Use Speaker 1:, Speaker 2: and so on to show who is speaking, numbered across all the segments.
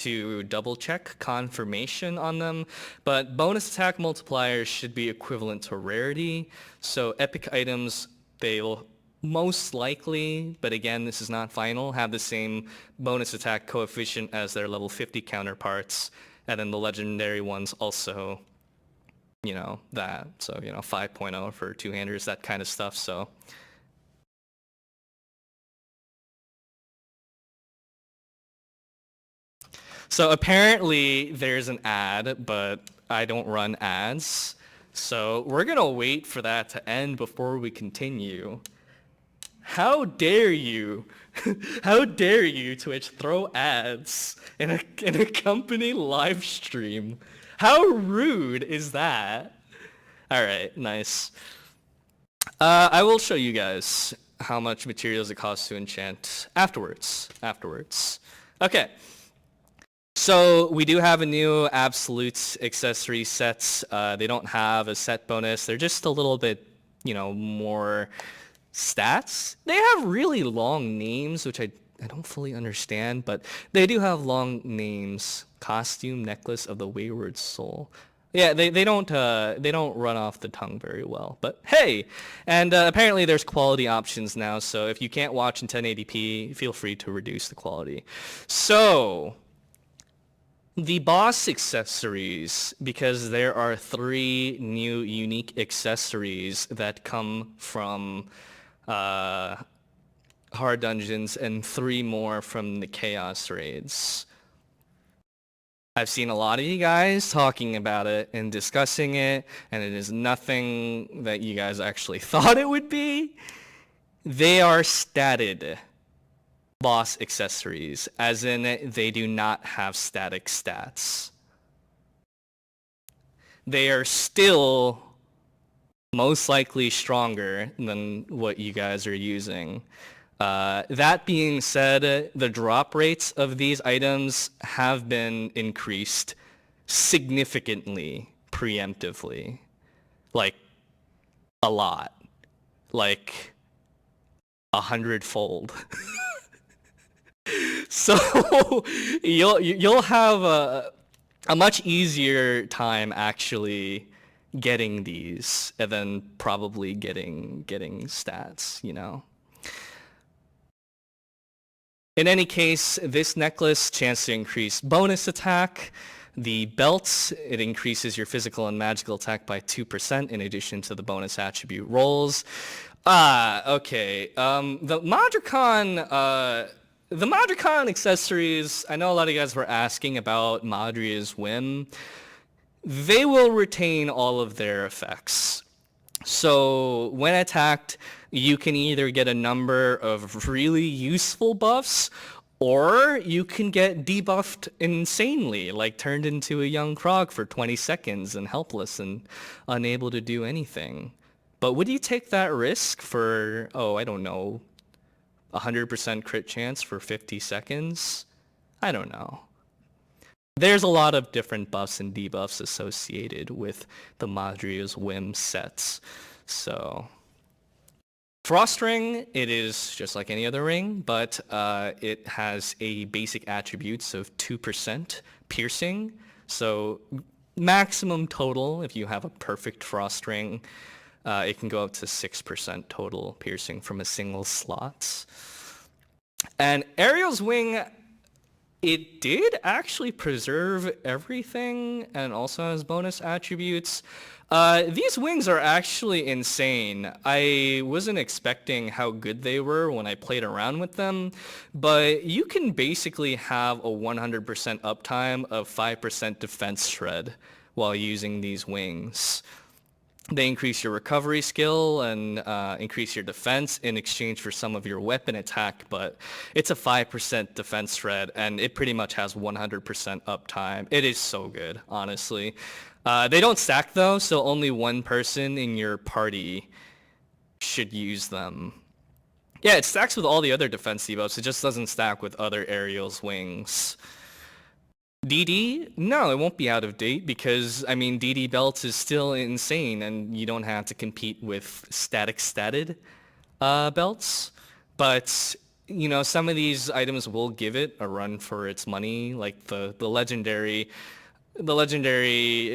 Speaker 1: to double check confirmation on them, but bonus attack multipliers should be equivalent to rarity. So epic items, they'll most likely, but again, this is not final, have the same bonus attack coefficient as their level 50 counterparts. And then the legendary ones also, you know, that. So, you know, 5.0 for two-handers, that kind of stuff. So apparently there's an ad, but I don't run ads. So we're going to wait for that to end before we continue. How dare you? How dare you, Twitch, throw ads in a company live stream? How rude is that? All right, nice. I will show you guys how much materials it costs to enchant afterwards. Okay. So we do have a new absolute accessory sets. They don't have a set bonus. They're just a little bit, you know, more stats. They have really long names, which I don't fully understand, but they do have long names. Costume necklace of the wayward soul. Yeah, they don't run off the tongue very well, but hey, and apparently there's quality options now, so if you can't watch in 1080p, feel free to reduce the quality. So the boss accessories, because there are 3 new unique accessories that come from hard dungeons and 3 more from the chaos raids. I've seen a lot of you guys talking about it and discussing it, and it is nothing that you guys actually thought it would be. They are statted boss accessories, as in they do not have static stats. They are still most likely stronger than what you guys are using. That being said, the drop rates of these items have been increased significantly preemptively. Like, a lot. Like, 100-fold. So you'll have a much easier time actually getting these, and then probably getting stats, you know. In any case, this necklace, chance to increase bonus attack. The belts, it increases your physical and magical attack by 2% in addition to the bonus attribute rolls. Okay. The Modricon accessories, I know a lot of you guys were asking about Madria's Whim. They will retain all of their effects. So when attacked, you can either get a number of really useful buffs, or you can get debuffed insanely, like turned into a young frog for 20 seconds and helpless and unable to do anything. But would you take that risk for, oh, I don't know, 100% crit chance for 50 seconds? I don't know. There's a lot of different buffs and debuffs associated with the Madria's Whim sets. So Frost Ring, it is just like any other ring, but it has a basic attributes of 2% piercing. So maximum total, if you have a perfect Frost Ring, it can go up to 6% total piercing from a single slot. And Ariel's Wing, it did actually preserve everything and also has bonus attributes. These wings are actually insane. I wasn't expecting how good they were when I played around with them, but you can basically have a 100% uptime of 5% defense shred while using these wings. They increase your recovery skill and increase your defense in exchange for some of your weapon attack, but it's a 5% defense shred, and it pretty much has 100% uptime. It is so good, honestly. They don't stack, though, so only one person in your party should use them. Yeah, it stacks with all the other defense debuffs. It just doesn't stack with other Ariel's wings. DD? No, it won't be out of date because, I mean, DD belts is still insane and you don't have to compete with static statted belts. But some of these items will give it a run for its money, like the legendary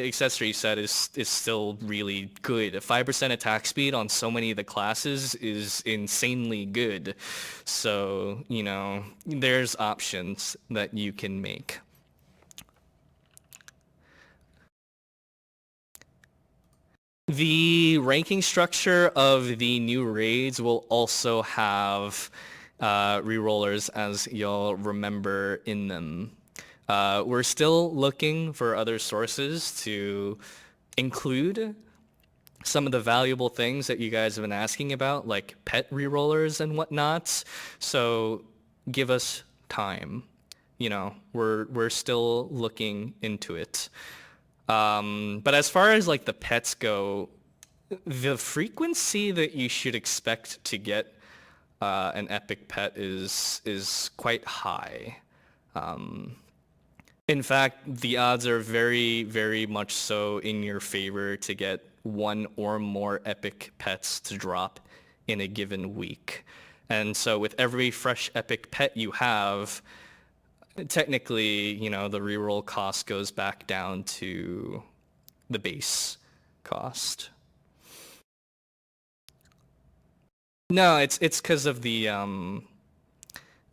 Speaker 1: accessory set is still really good. A 5% attack speed on so many of the classes is insanely good. So, there's options that you can make. The ranking structure of the new raids will also have rerollers, as you'll remember in them. We're still looking for other sources to include some of the valuable things that you guys have been asking about, like pet rerollers and whatnot. So give us time. We're still looking into it. But as far as like the pets go, the frequency that you should expect to get an epic pet is quite high. In fact, the odds are very, very much so in your favor to get one or more epic pets to drop in a given week. And so with every fresh epic pet you have, technically, the reroll cost goes back down to the base cost. No, it's because of the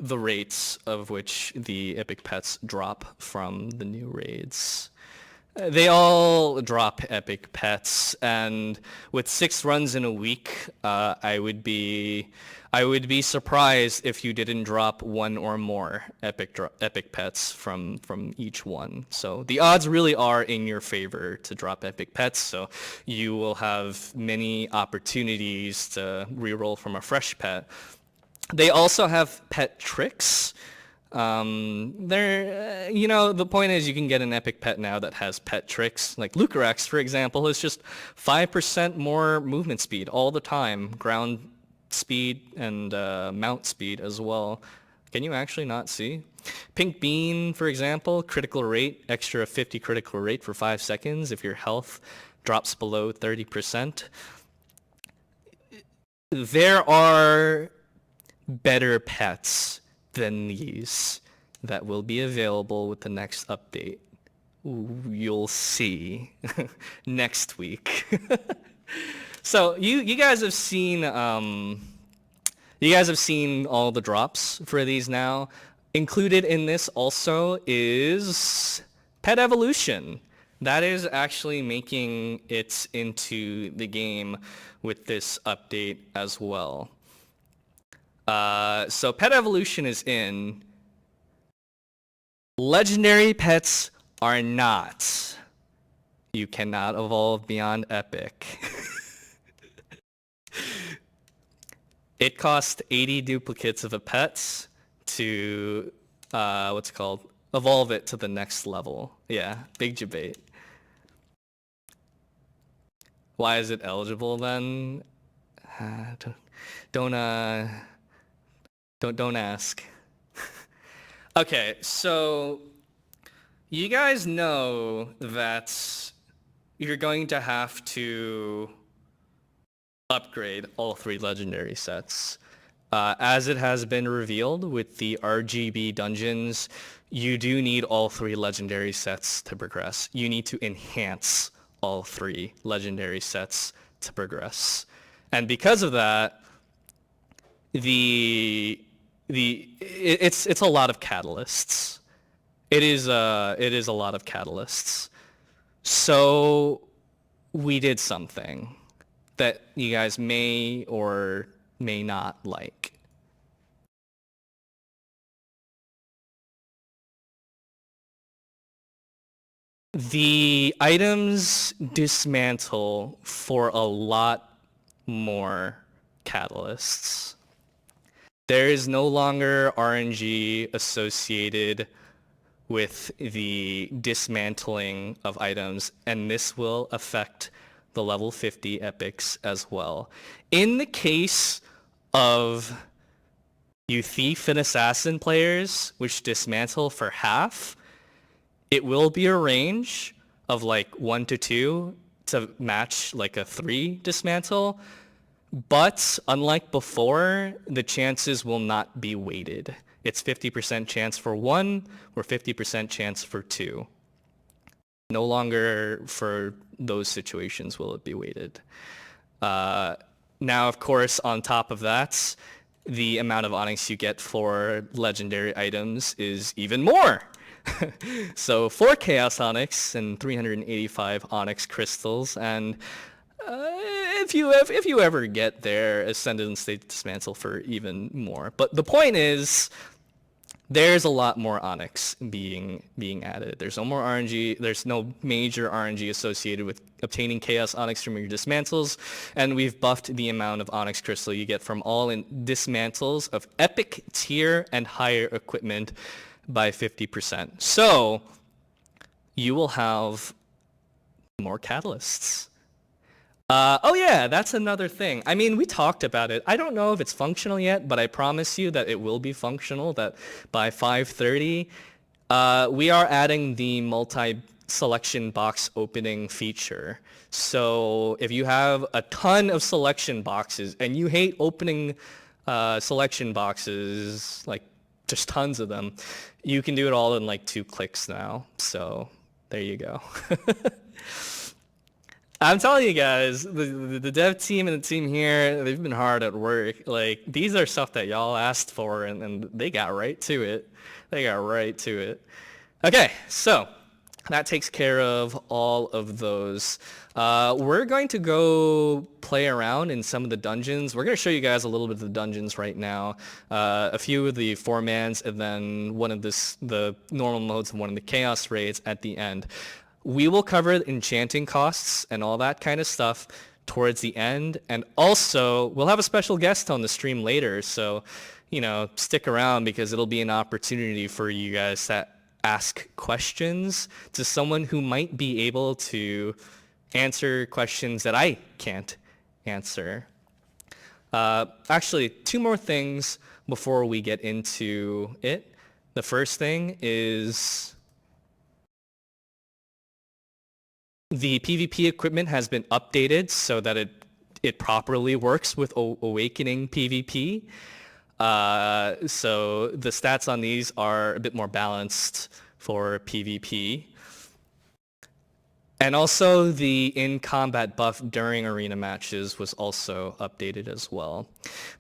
Speaker 1: rates of which the epic pets drop from the new raids. They all drop epic pets, and with 6 runs in a week, I would be surprised if you didn't drop one or more epic pets from each one. So the odds really are in your favor to drop epic pets. So you will have many opportunities to reroll from a fresh pet. They also have pet tricks. The point is you can get an epic pet now that has pet tricks. Like Lucarax, for example, is just 5% more movement speed all the time, ground speed and mount speed as well. Can you actually not see? Pink Bean, for example, critical rate, extra 50 critical rate for 5 seconds if your health drops below 30%. There are better pets than these that will be available with the next update. You'll see next week. So you guys have seen all the drops for these now. Included in this also is Pet Evolution. That is actually making it into the game with this update as well. So Pet Evolution is in. Legendary pets are not. You cannot evolve beyond epic. It costs 80 duplicates of a pet to, evolve it to the next level. Yeah, big debate. Why is it eligible then? Don't ask. Okay, so you guys know that you're going to have to upgrade all 3 legendary sets. As it has been revealed with the RGB dungeons, you do need all 3 legendary sets to progress. You need to enhance all 3 legendary sets to progress. And because of that, it's a lot of catalysts. It is a lot of catalysts. So we did something that you guys may or may not like. The items dismantle for a lot more catalysts. There is no longer RNG associated with the dismantling of items, and this will affect the level 50 epics as well. In the case of you thief and assassin players, which dismantle for half, it will be a range of like 1 to 2 to match like a 3 dismantle. But unlike before, the chances will not be weighted. It's 50% chance for 1 or 50% chance for 2. No longer for those situations will it be weighted. Now, of course, on top of that, the amount of onyx you get for legendary items is even more. So 4 Chaos Onyx and 385 Onyx crystals, and if you ever get there, Ascended and State Dismantle for even more. But the point is, there's a lot more Onyx being added. There's no more RNG. There's no major RNG associated with obtaining Chaos Onyx from your dismantles, and we've buffed the amount of Onyx crystal you get from all in dismantles of epic tier and higher equipment by 50%. So you will have more catalysts. Oh yeah, that's another thing. I mean, we talked about it. I don't know if it's functional yet, but I promise you that it will be functional, that by 5:30, we are adding the multi-selection box opening feature. So if you have a ton of selection boxes and you hate opening selection boxes, like just tons of them, you can do it all in like 2 clicks now. So there you go. I'm telling you guys, the dev team and the team here, they've been hard at work. Like, these are stuff that y'all asked for, and they got right to it. They got right to it. Okay, so that takes care of all of those. We're going to go play around in some of the dungeons. We're going to show you guys a little bit of the dungeons right now. A few of the 4-mans, and then one of the normal modes and one of the chaos raids at the end. We will cover enchanting costs and all that kind of stuff towards the end. And also, we'll have a special guest on the stream later. So, stick around because it'll be an opportunity for you guys to ask questions to someone who might be able to answer questions that I can't answer. Actually, 2 more things before we get into it. The first thing is the PvP equipment has been updated so that it properly works with Awakening PvP. So the stats on these are a bit more balanced for PvP. And also the in-combat buff during arena matches was also updated as well.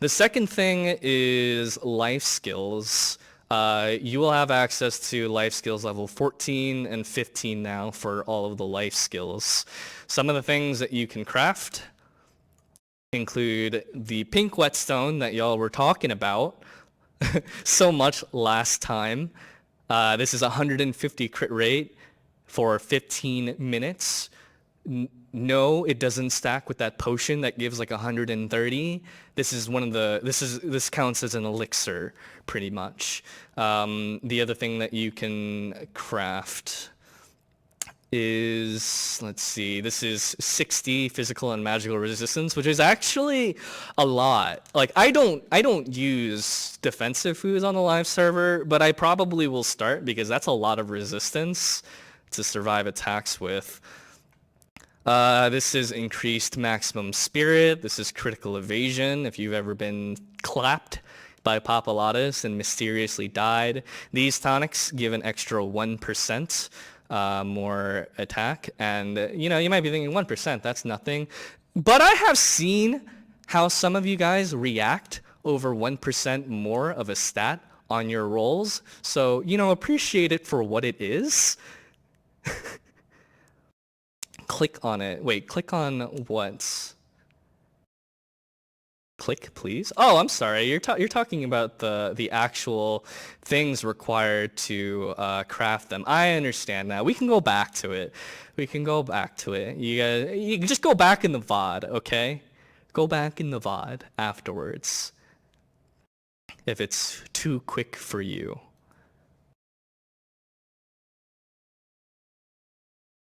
Speaker 1: The second thing is life skills. You will have access to life skills level 14 and 15 now for all of the life skills. Some of the things that you can craft include the pink whetstone that y'all were talking about so much last time. This is 150 crit rate for 15 minutes. No, it doesn't stack with that potion that gives like 130. This counts as an elixir pretty much. The other thing that you can craft is, let's see, this is 60 physical and magical resistance, which is actually a lot. Like, I don't use defensive foods on the live server, but I probably will start because that's a lot of resistance to survive attacks with. This is increased maximum spirit. This is critical evasion. If you've ever been clapped by Papalatus and mysteriously died, these tonics give an extra 1% more attack. And, you might be thinking 1%, that's nothing. But I have seen how some of you guys react over 1% more of a stat on your rolls. So, appreciate it for what it is. Click on it. Wait, click on what? Click, please. Oh, I'm sorry. You're talking about the actual things required to craft them. I understand that. We can go back to it. You can just go back in the VOD, okay? Go back in the VOD afterwards. If it's too quick for you.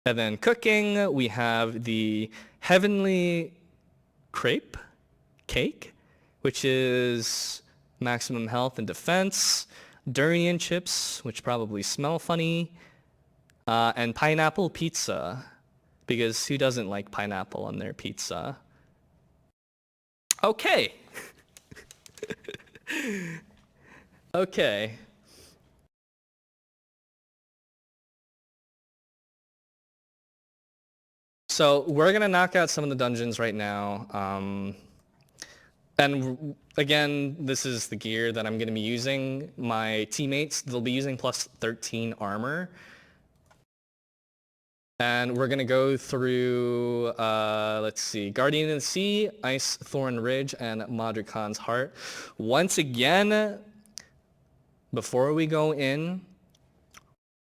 Speaker 1: And then cooking, we have the Heavenly Cake, which is maximum health and defense, durian chips, which probably smell funny, and pineapple pizza, because who doesn't like pineapple on their pizza? Okay. Okay. So we're gonna knock out some of the dungeons right now. And again, this is the gear that I'm gonna be using. My teammates, they'll be using plus 13 armor. And we're gonna go through, let's see, Guardian of the Sea, Ice Thorn Ridge, and Modrican's Heart. Once again, before we go in,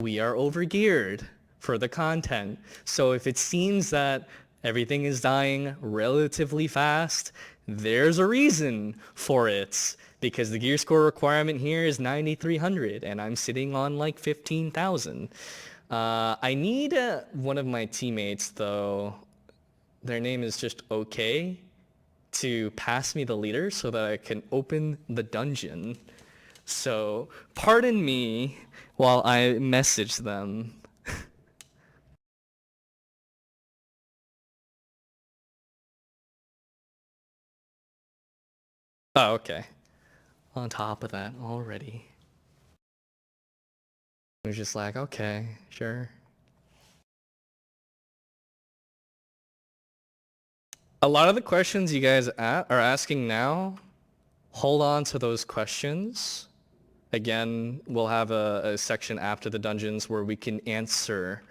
Speaker 1: we are overgeared for the content. So if it seems that everything is dying relatively fast, there's a reason for it. Because the gear score requirement here is 9,300 and I'm sitting on like 15,000. I need one of my teammates though, their name is just OK, to pass me the leader so that I can open the dungeon. So pardon me while I message them. Oh, okay. On top of that already. It was just like, okay, sure. A lot of the questions you guys are asking now, hold on to those questions. Again, we'll have a section after the dungeons where we can answer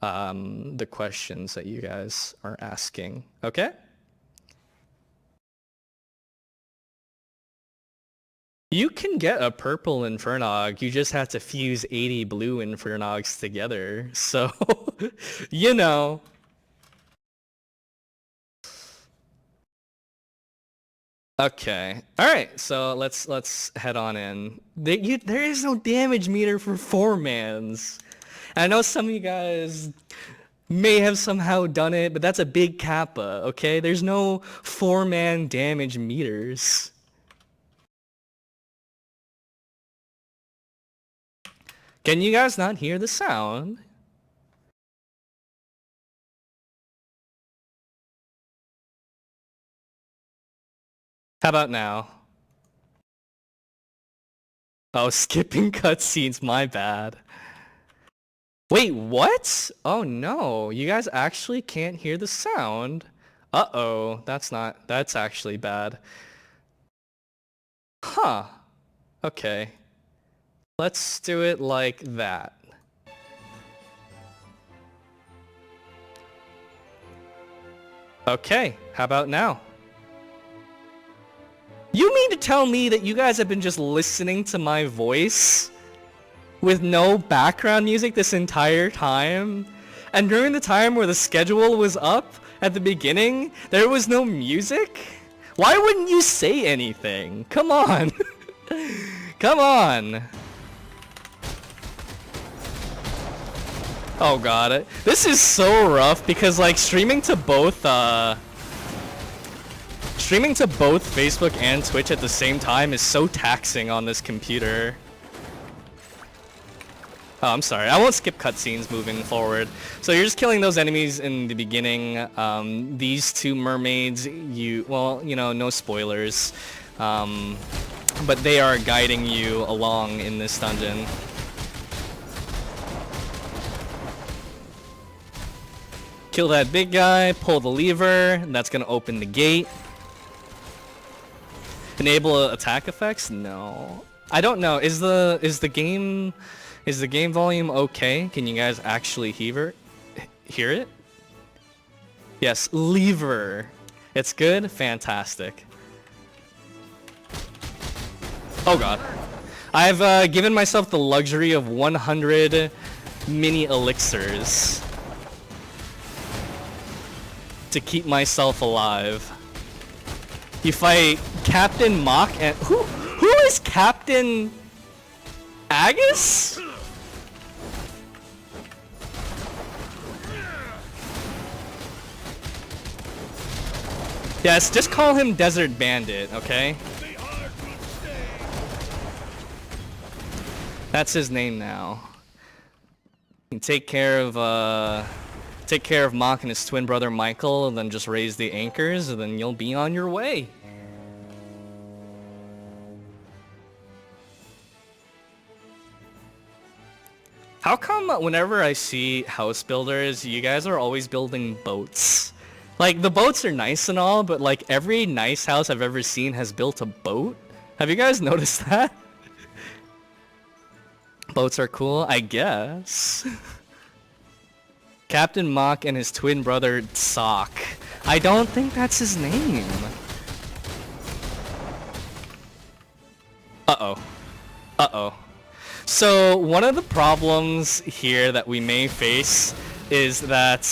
Speaker 1: the questions that you guys are asking. Okay? You can get a purple Infernog, you just have to fuse 80 blue Infernogs together. So, you know. Okay. All right. So let's head on in. There is no damage meter for 4-mans. I know some of you guys may have somehow done it, but that's a big kappa, okay? There's no 4-man damage meters. Can you guys not hear the sound? How about now? Oh, skipping cutscenes, my bad. Wait, what? Oh no, you guys actually can't hear the sound. Uh-oh, that's actually bad. Huh. Okay. Let's do it like that. Okay, how about now? You mean to tell me that you guys have been just listening to my voice with no background music this entire time? And during the time where the schedule was up at the beginning, there was no music? Why wouldn't you say anything? Come on. Come on. Oh god, this is so rough because like streaming to both Facebook and Twitch at the same time is so taxing on this computer. Oh, I'm sorry. I won't skip cutscenes moving forward. So you're just killing those enemies in the beginning. These two mermaids, well, you know, no spoilers. But they are guiding you along in this dungeon. Kill that big guy, pull the lever, that's gonna open the gate. Enable attack effects? No. I don't know. Is the game volume okay? Can you guys actually hear it? Yes, lever. It's good? Fantastic. Oh god. I've given myself the luxury of 100 mini elixirs to keep myself alive. You fight Captain Mock and who is Captain Agus? Yes, just call him Desert Bandit, okay? That's his name now. You can take care of Mock and his twin brother Michael, and then just raise the anchors, and then you'll be on your way. whenever I see house builders, you guys are always building boats. Like, the boats are nice and all, but like every nice house I've ever seen has built a boat. Have you guys noticed that? Boats are cool, I guess. Captain Mock and his twin brother Sock. I don't think that's his name. Uh-oh. Uh-oh. So one of the problems here that we may face is that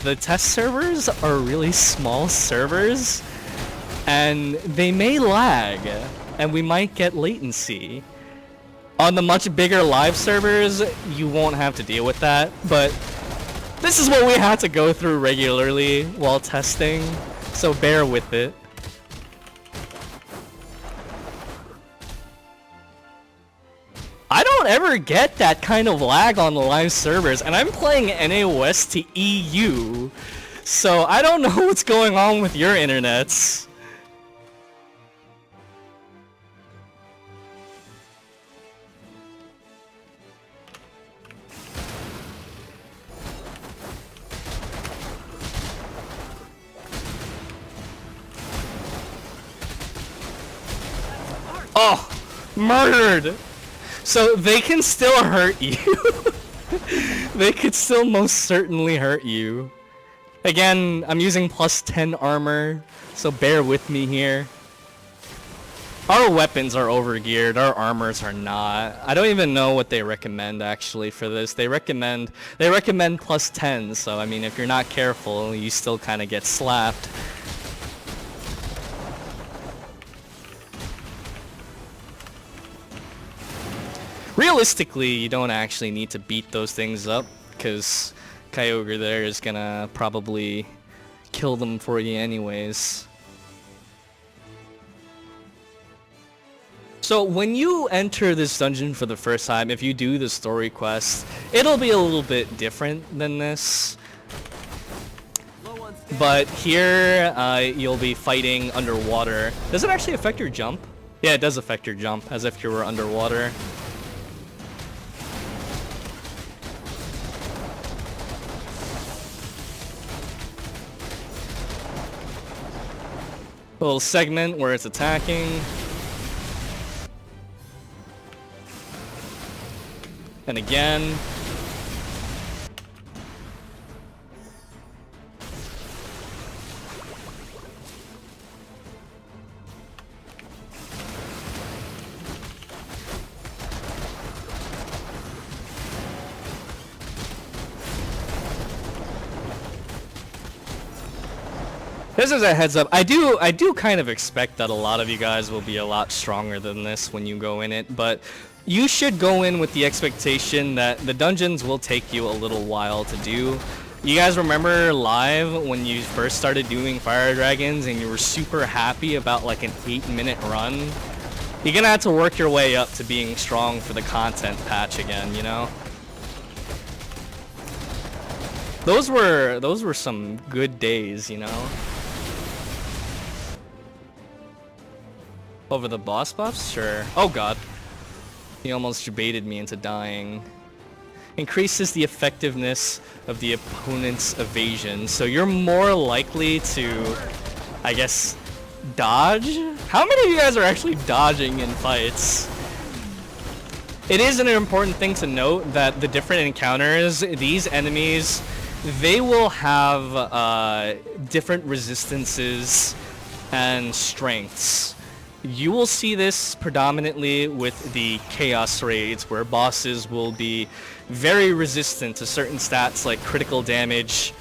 Speaker 1: the test servers are really small servers and they may lag and we might get latency. On the much bigger live servers, you won't have to deal with that, but this is what we have to go through regularly while testing, so bear with it. I don't ever get that kind of lag on the live servers, and I'm playing NA West to EU, so I don't know what's going on with your internets. Oh, murdered! So they can still hurt you. They could still most certainly hurt you. Again, I'm using plus 10 armor, so bear with me here. Our weapons are overgeared, our armors are not. I don't even know what they recommend actually for this. They recommend plus 10, so I mean if you're not careful, you still kind of get slapped. Realistically, you don't actually need to beat those things up, because Kyogre there is gonna probably kill them for you anyways. So when you enter this dungeon for the first time, if you do the story quest, it'll be a little bit different than this. But here, you'll be fighting underwater. Does it actually affect your jump? Yeah, it does affect your jump, as if you were underwater. A little segment where it's attacking. And again. This is a heads up. I do kind of expect that a lot of you guys will be a lot stronger than this when you go in it, but you should go in with the expectation that the dungeons will take you a little while to do. You guys remember live when you first started doing Fire Dragons and you were super happy about like an 8-minute run? You're gonna have to work your way up to being strong for the content patch again, you know? Those were some good days, you know? Over the boss buffs? Sure. Oh god. He almost baited me into dying. Increases the effectiveness of the opponent's evasion. So you're more likely to, I guess, dodge? How many of you guys are actually dodging in fights? It is an important thing to note that the different encounters, these enemies, they will have different resistances and strengths. You will see this predominantly with the Chaos Raids, where bosses will be very resistant to certain stats like critical damage,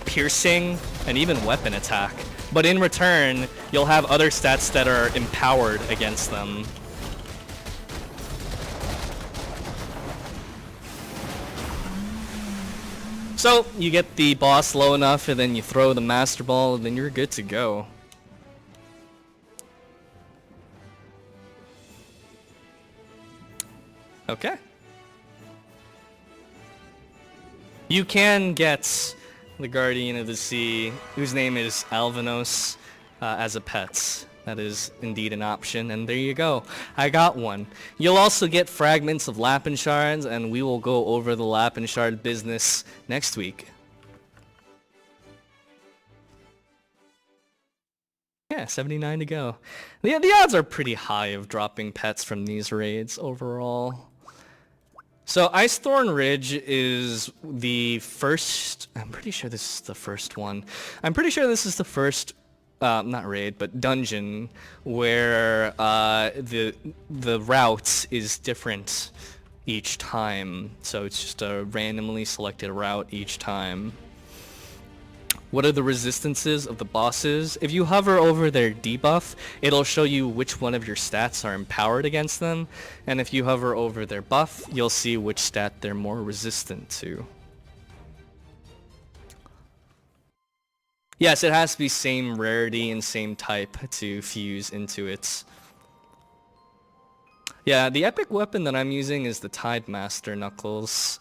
Speaker 1: piercing, and even weapon attack. But in return, you'll have other stats that are empowered against them. So, you get the boss low enough, and then you throw the Master Ball, and then you're good to go. Okay. You can get the Guardian of the Sea, whose name is Alvinos, as a pet. That is indeed an option, and there you go. I got one. You'll also get fragments of Lapin shards, and we will go over the Lapin shard business next week. Yeah, 79 to go. The odds are pretty high of dropping pets from these raids overall. So Icethorn Ridge is the first... I'm pretty sure this is the first one. I'm pretty sure this is the first... not raid, but dungeon, where the route is different each time. So it's just a randomly selected route each time. What are the resistances of the bosses? If you hover over their debuff, it'll show you which one of your stats are empowered against them. And if you hover over their buff, you'll see which stat they're more resistant to. Yes, it has to be same rarity and same type to fuse into it. Yeah, the epic weapon that I'm using is the Tide Master Knuckles.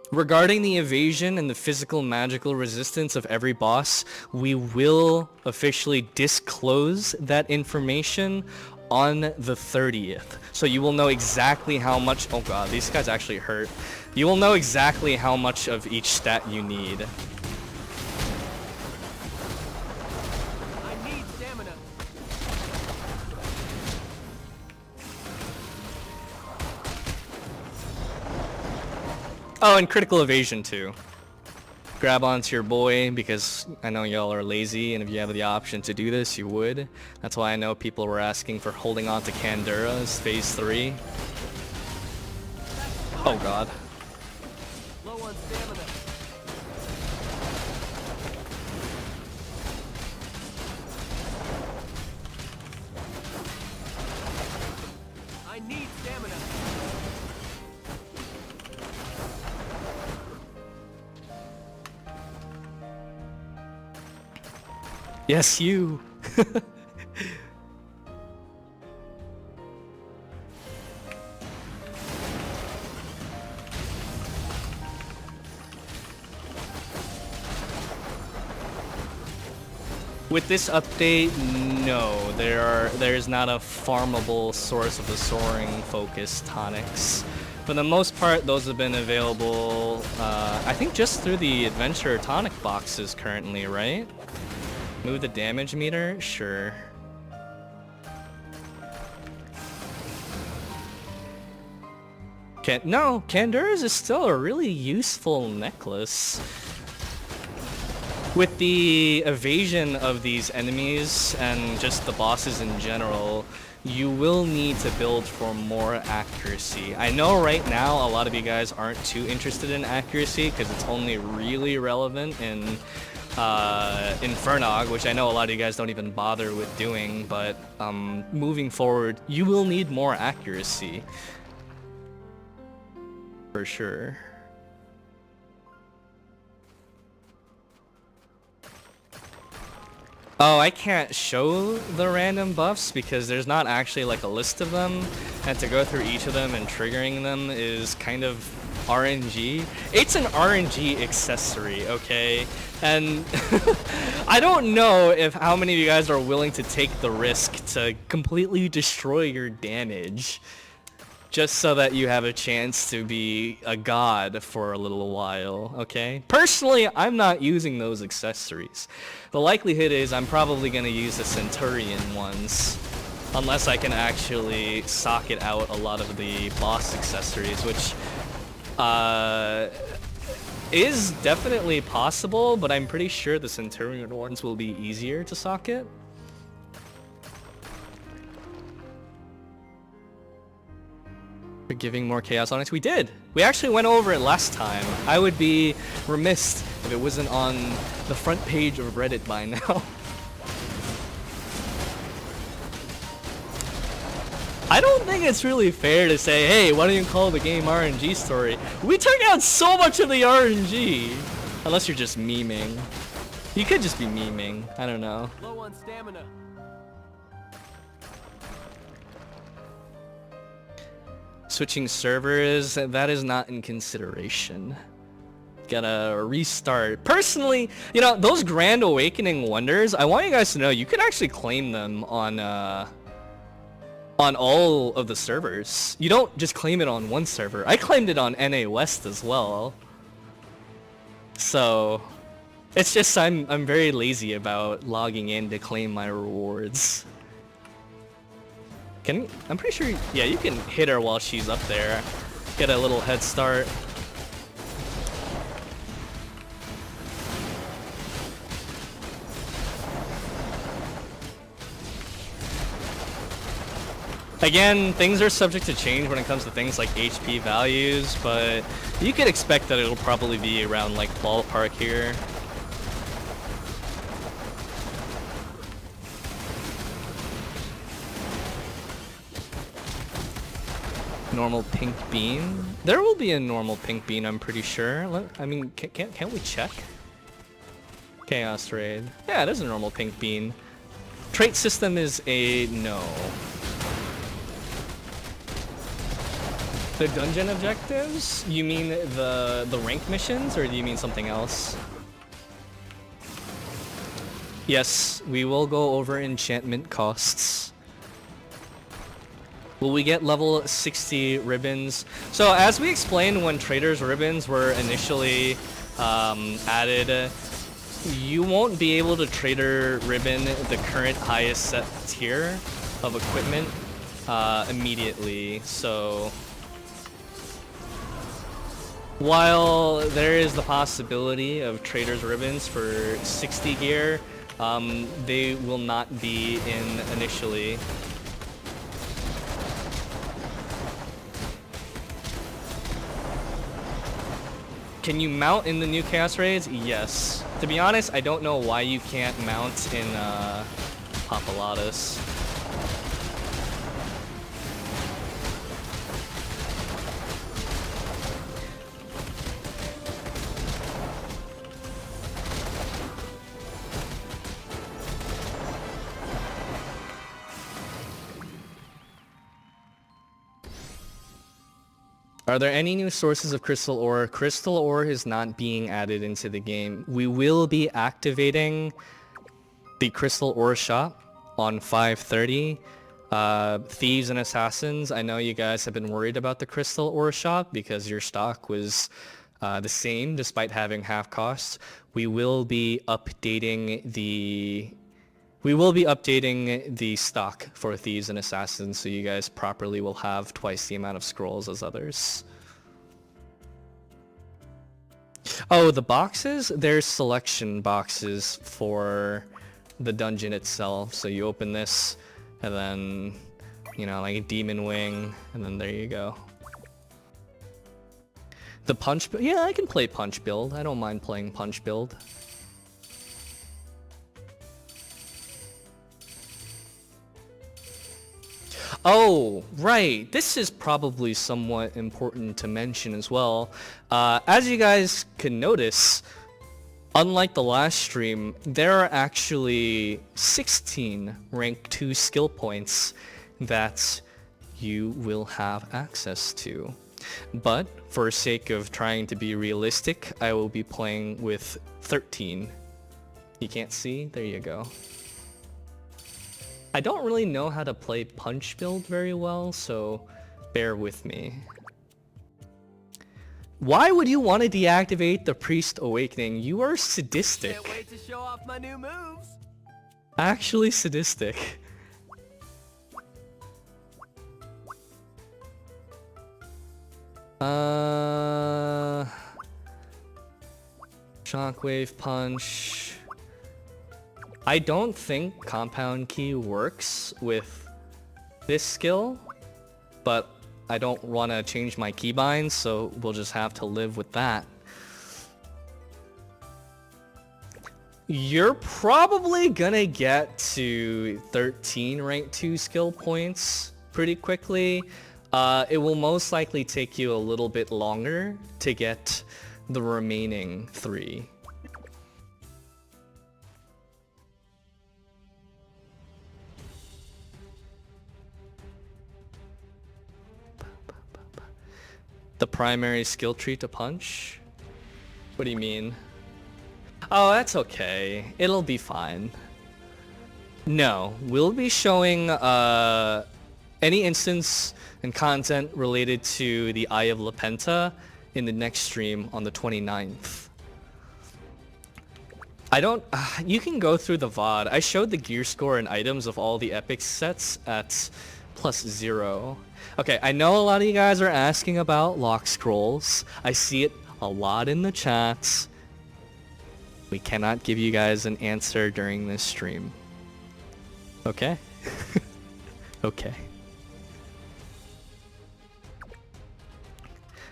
Speaker 1: Regarding the evasion and the physical magical resistance of every boss, we will officially disclose that information on the 30th. So you will know exactly how much... Oh god, these guys actually hurt. You will know exactly how much of each stat you need.
Speaker 2: I need stamina.
Speaker 1: Oh, and critical evasion too. Grab onto your boy, because I know y'all are lazy, and if you have the option to do this, you would. That's why I know people were asking for holding on to Kandura's phase 3. Oh god.
Speaker 2: Low on stamina. I need stamina.
Speaker 1: Yes, you! With this update, no, there is not a farmable source of the soaring focus tonics. For the most part, those have been available, I think just through the adventure tonic boxes currently, right? Move the damage meter? Sure. No, Kandura's is still a really useful necklace. With the evasion of these enemies and just the bosses in general, you will need to build for more accuracy. I know right now a lot of you guys aren't too interested in accuracy because it's only really relevant in Infernog, which I know a lot of you guys don't even bother with doing, but moving forward, you will need more accuracy. For sure. Oh, I can't show the random buffs because there's not actually like a list of them, and to go through each of them and triggering them is kind of RNG. It's an RNG accessory, okay? And I don't know if how many of you guys are willing to take the risk to completely destroy your damage just so that you have a chance to be a god for a little while, okay? Personally, I'm not using those accessories. The likelihood is I'm probably going to use the Centurion ones, unless I can actually socket out a lot of the boss accessories, which is definitely possible, but I'm pretty sure the Centurion ones will be easier to socket. We're giving more Chaos Onyx. We did! We actually went over it last time. I would be remiss if it wasn't on the front page of Reddit by now. I don't think it's really fair to say, hey, why don't you call the game RNG story? We took out so much of the RNG! Unless you're just memeing. You could just be memeing. I don't know.
Speaker 2: Low on stamina.
Speaker 1: Switching servers, that is not in consideration. Gotta restart. Personally, you know, those Grand Awakening Wonders, I want you guys to know you can actually claim them on all of the servers. You don't just claim it on one server. I claimed it on NA West as well. So it's just I'm very lazy about logging in to claim my rewards. I'm pretty sure, yeah, you can hit her while she's up there. Get a little head start. Again, things are subject to change when it comes to things like HP values, but you could expect that it'll probably be around like ballpark here. Normal pink bean? There will be a normal pink bean, I'm pretty sure. I mean, can't we check? Chaos Raid. Yeah, it is a normal pink bean. Trait system is a no. The dungeon objectives? You mean the rank missions, or do you mean something else? Yes, we will go over enchantment costs. Will we get level 60 ribbons? So as we explained when traders ribbons were initially added, you won't be able to trader ribbon the current highest set tier of equipment immediately. So while there is the possibility of traders ribbons for 60 gear, they will not be in initially. Can you mount in the new Chaos Raids? Yes. To be honest, I don't know why you can't mount in Papalatus. Are there any new sources of crystal ore? Crystal ore is not being added into the game. We will be activating the crystal ore shop on 5:30. Thieves and assassins, I know you guys have been worried about the crystal ore shop because your stock was the same despite having half costs. We will be updating the stock for Thieves and Assassins, so you guys properly will have twice the amount of scrolls as others. Oh, the boxes? There's selection boxes for the dungeon itself. So you open this, and then, you know, like a demon wing, and then there you go. The punch build? Yeah, I can play punch build. I don't mind playing punch build. Oh, right. This is probably somewhat important to mention as well. As you guys can notice, unlike the last stream, there are actually 16 rank 2 skill points that you will have access to. But for sake of trying to be realistic, I will be playing with 13. You can't see? There you go. I don't really know how to play punch build very well, so bear with me. Why would you want to deactivate the Priest Awakening? You are sadistic.
Speaker 2: Can't wait to show off my new moves.
Speaker 1: Actually sadistic. Shockwave punch. I don't think compound key works with this skill, but I don't want to change my keybinds, so we'll just have to live with that. You're probably gonna get to 13 rank 2 skill points pretty quickly. It will most likely take you a little bit longer to get the remaining 3. The primary skill tree to punch. What do you mean? Oh, that's okay. It'll be fine. No, we'll be showing any instance and content related to the Eye of Lapenta in the next stream on the 29th. I don't... you can go through the VOD. I showed the gear score and items of all the epic sets at +0. Okay, I know a lot of you guys are asking about lock scrolls. I see it a lot in the chats. We cannot give you guys an answer during this stream. Okay? Okay.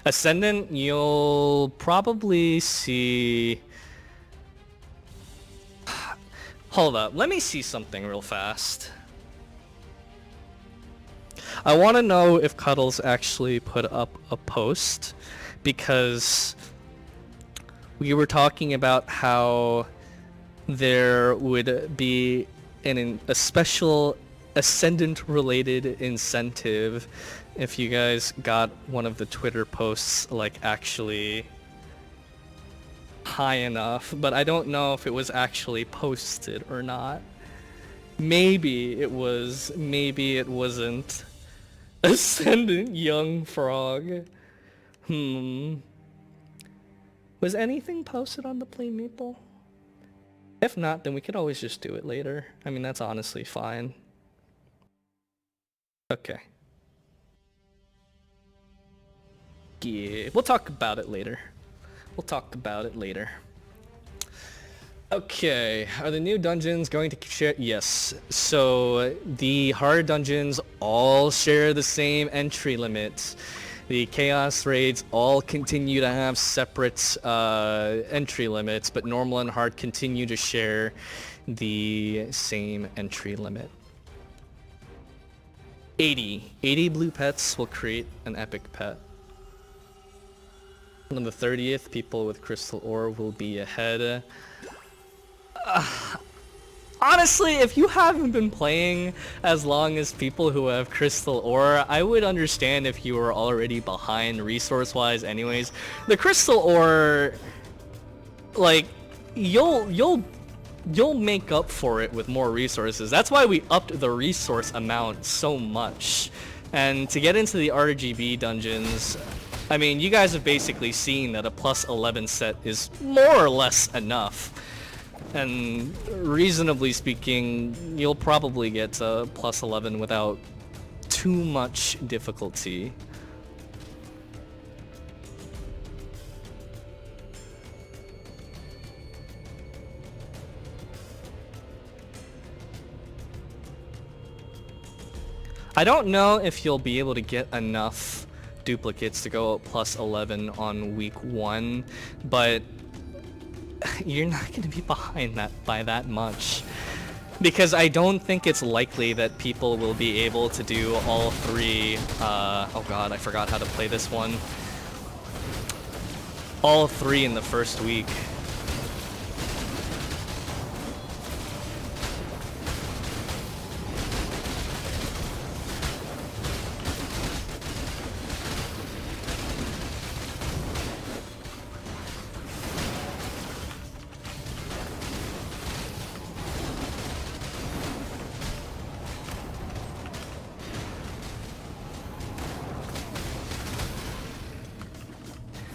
Speaker 1: Ascendant, you'll probably see... Hold up, let me see something real fast. I want to know if Cuddles actually put up a post, because we were talking about how there would be a special Ascendant related incentive if you guys got one of the Twitter posts like actually high enough, but I don't know if it was actually posted or not. Maybe it was, maybe it wasn't. Ascendant young frog. Was anything posted on the Plain Maple? If not, then we could always just do it later. I mean, that's honestly fine. Okay. Yeah, we'll talk about it later. We'll talk about it later. Okay, are the new dungeons going to share? Yes. So the hard dungeons all share the same entry limit. The chaos raids all continue to have separate entry limits, but normal and hard continue to share the same entry limit. 80 blue pets will create an epic pet. On the 30th, people with crystal ore will be ahead. Honestly, if you haven't been playing as long as people who have crystal ore, I would understand if you were already behind resource-wise anyways. The crystal ore, like, you'll make up for it with more resources. That's why we upped the resource amount so much. And to get into the RGB dungeons, I mean, you guys have basically seen that a +11 set is more or less enough. And reasonably speaking, you'll probably get to +11 without too much difficulty. I don't know if you'll be able to get enough duplicates to go +11 on week 1, but you're not going to be behind that by that much, because I don't think it's likely that people will be able to do all 3 oh god, I forgot how to play this one. All 3 in the first week.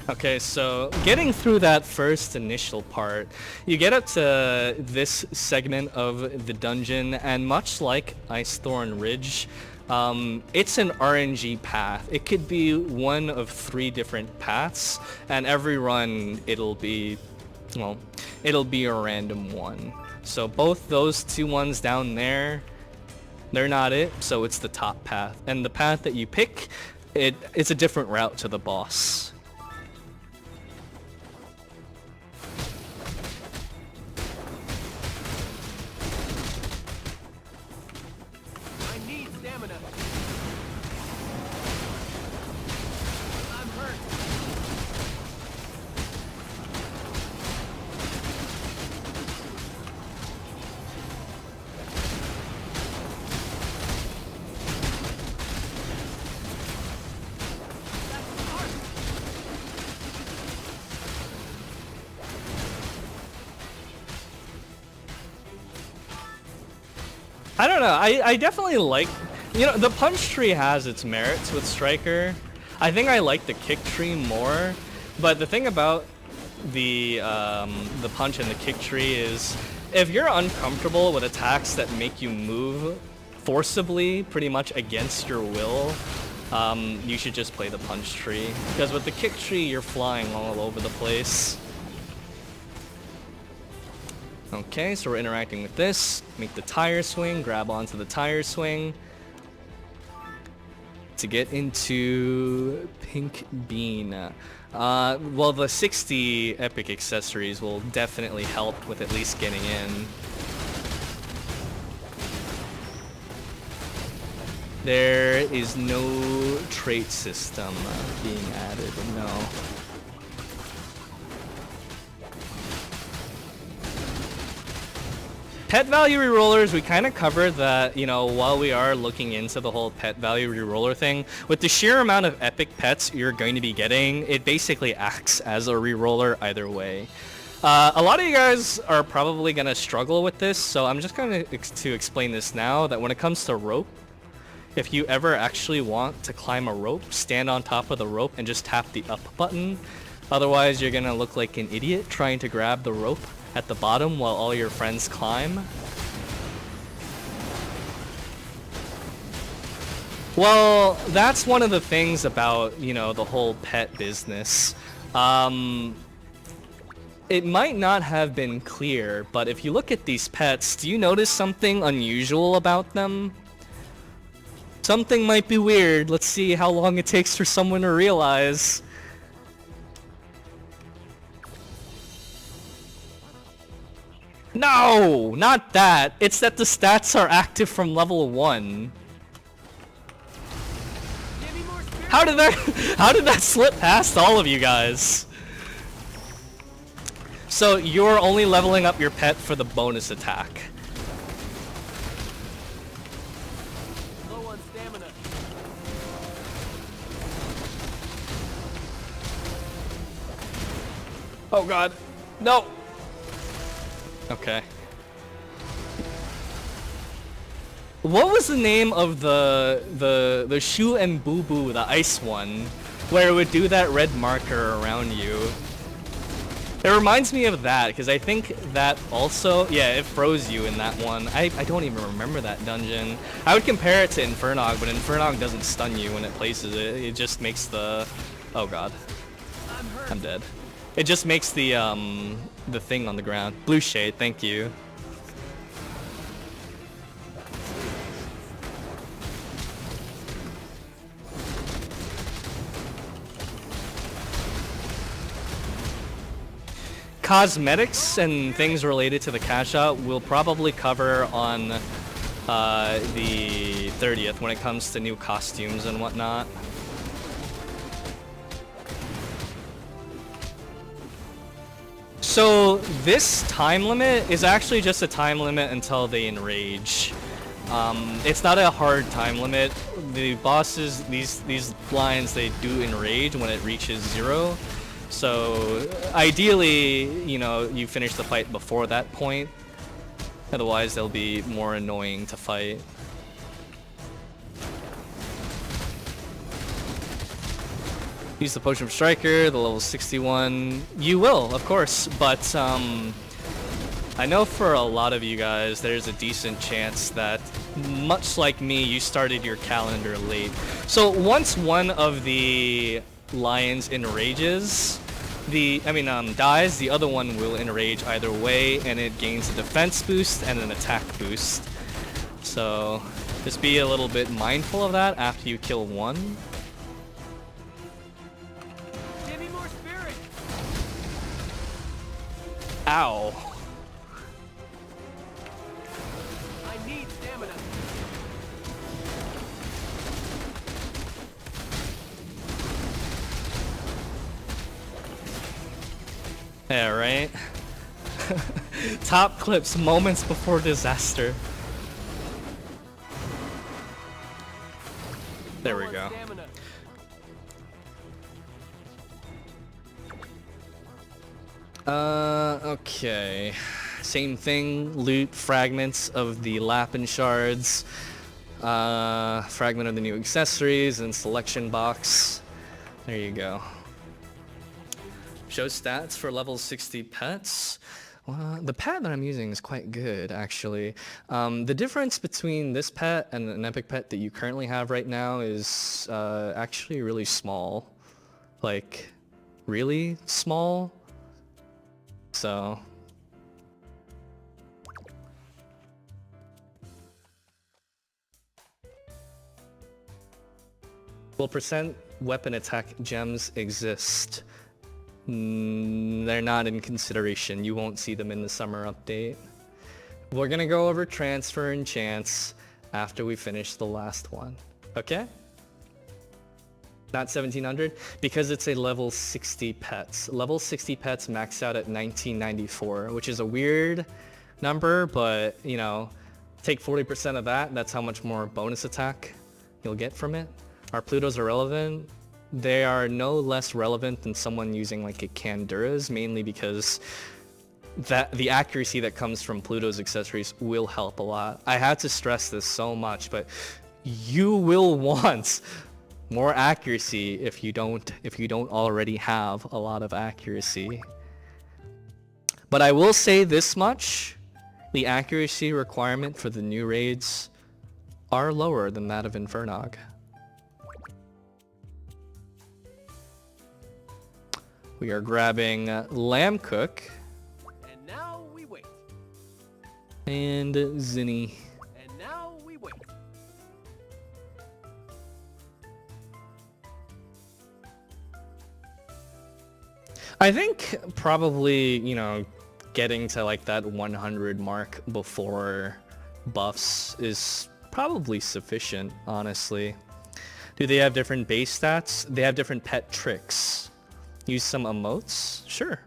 Speaker 1: Okay, so getting through that first initial part, you get up to this segment of the dungeon, and much like Icethorn Ridge, it's an RNG path. It could be one of 3 different paths, and every run it'll be a random one. So both those 2 ones down there, they're not it, so it's the top path. And the path that you pick, it's a different route to the boss. I don't know. I definitely like, you know, the punch tree has its merits with Striker. I think I like the kick tree more, but the thing about the punch and the kick tree is if you're uncomfortable with attacks that make you move forcibly, pretty much against your will, you should just play the punch tree, because with the kick tree you're flying all over the place. Okay, so we're interacting with this. Make the tire swing, grab onto the tire swing to get into Pink Bean. Well, the 60 epic accessories will definitely help with at least getting in. There is no trait system being added, no. Pet value rerollers, we kind of covered that, you know, while we are looking into the whole pet value reroller thing, with the sheer amount of epic pets you're going to be getting, it basically acts as a reroller either way. A lot of you guys are probably going to struggle with this, so I'm just going to explain this now, that when it comes to rope, if you ever actually want to climb a rope, stand on top of the rope and just tap the up button. Otherwise, you're going to look like an idiot trying to grab the rope at the bottom while all your friends climb. Well, that's one of the things about, you know, the whole pet business. It might not have been clear, but if you look at these pets, do you notice something unusual about them? Something might be weird. Let's see how long it takes for someone to realize. No, not that. It's that the stats are active from level 1. How did that slip past all of you guys? So you're only leveling up your pet for the bonus attack.
Speaker 2: Low on stamina.
Speaker 1: Oh god. No. Okay. What was the name of the Shu and Boo Boo, the ice one, where it would do that red marker around you? It reminds me of that, because I think that also, yeah, it froze you in that one. I don't even remember that dungeon. I would compare it to Infernog, but Infernog doesn't stun you when it places it. It just makes the... Oh god. I'm dead. It just makes the thing on the ground. Blue shade, thank you. Cosmetics and things related to the cash out we'll probably cover on the 30th when it comes to new costumes and whatnot. So this time limit is actually just a time limit until they enrage. It's not a hard time limit. The bosses, these lines, they do enrage when it reaches 0. So ideally, you know, you finish the fight before that point. Otherwise, they'll be more annoying to fight. Use the Potion of Striker, the level 61. You will, of course, but I know for a lot of you guys, there's a decent chance that, much like me, you started your calendar late. So once one of the lions enrages, dies, the other one will enrage either way, and it gains a defense boost and an attack boost. So just be a little bit mindful of that after you kill one.
Speaker 2: Give me more spirit.
Speaker 1: Ow.
Speaker 2: I need stamina.
Speaker 1: Yeah, right? Top clips, moments before disaster. There we go. Okay. Same thing, loot fragments of the Lapin shards, fragment of the new accessories, and selection box. There you go. Show stats for level 60 pets. Well, the pet that I'm using is quite good, actually. The difference between this pet and an epic pet that you currently have right now is actually really small. Like, really small. So... will percent weapon attack gems exist? They're not in consideration. You won't see them in the summer update. We're gonna go over transfer enchants after we finish the last one. Okay? Not 1700? Because it's a level 60 pets. Level 60 pets max out at 1994, which is a weird number, but, you know, take 40% of that, that's how much more bonus attack you'll get from it. Are Plutos irrelevant? They are no less relevant than someone using like a Kandura's, mainly because the accuracy that comes from Pluto's accessories will help a lot. I had to stress this so much, but you will want more accuracy if you don't already have a lot of accuracy. But I will say this much, the accuracy requirement for the new raids are lower than that of Infernog. We are grabbing Lamb Cook.
Speaker 2: And now we wait.
Speaker 1: And Zinni.
Speaker 2: And now we wait.
Speaker 1: I think probably, you know, getting to like that 100 mark before buffs is probably sufficient, honestly. Do they have different base stats? They have different pet tricks. Use some emotes? Sure.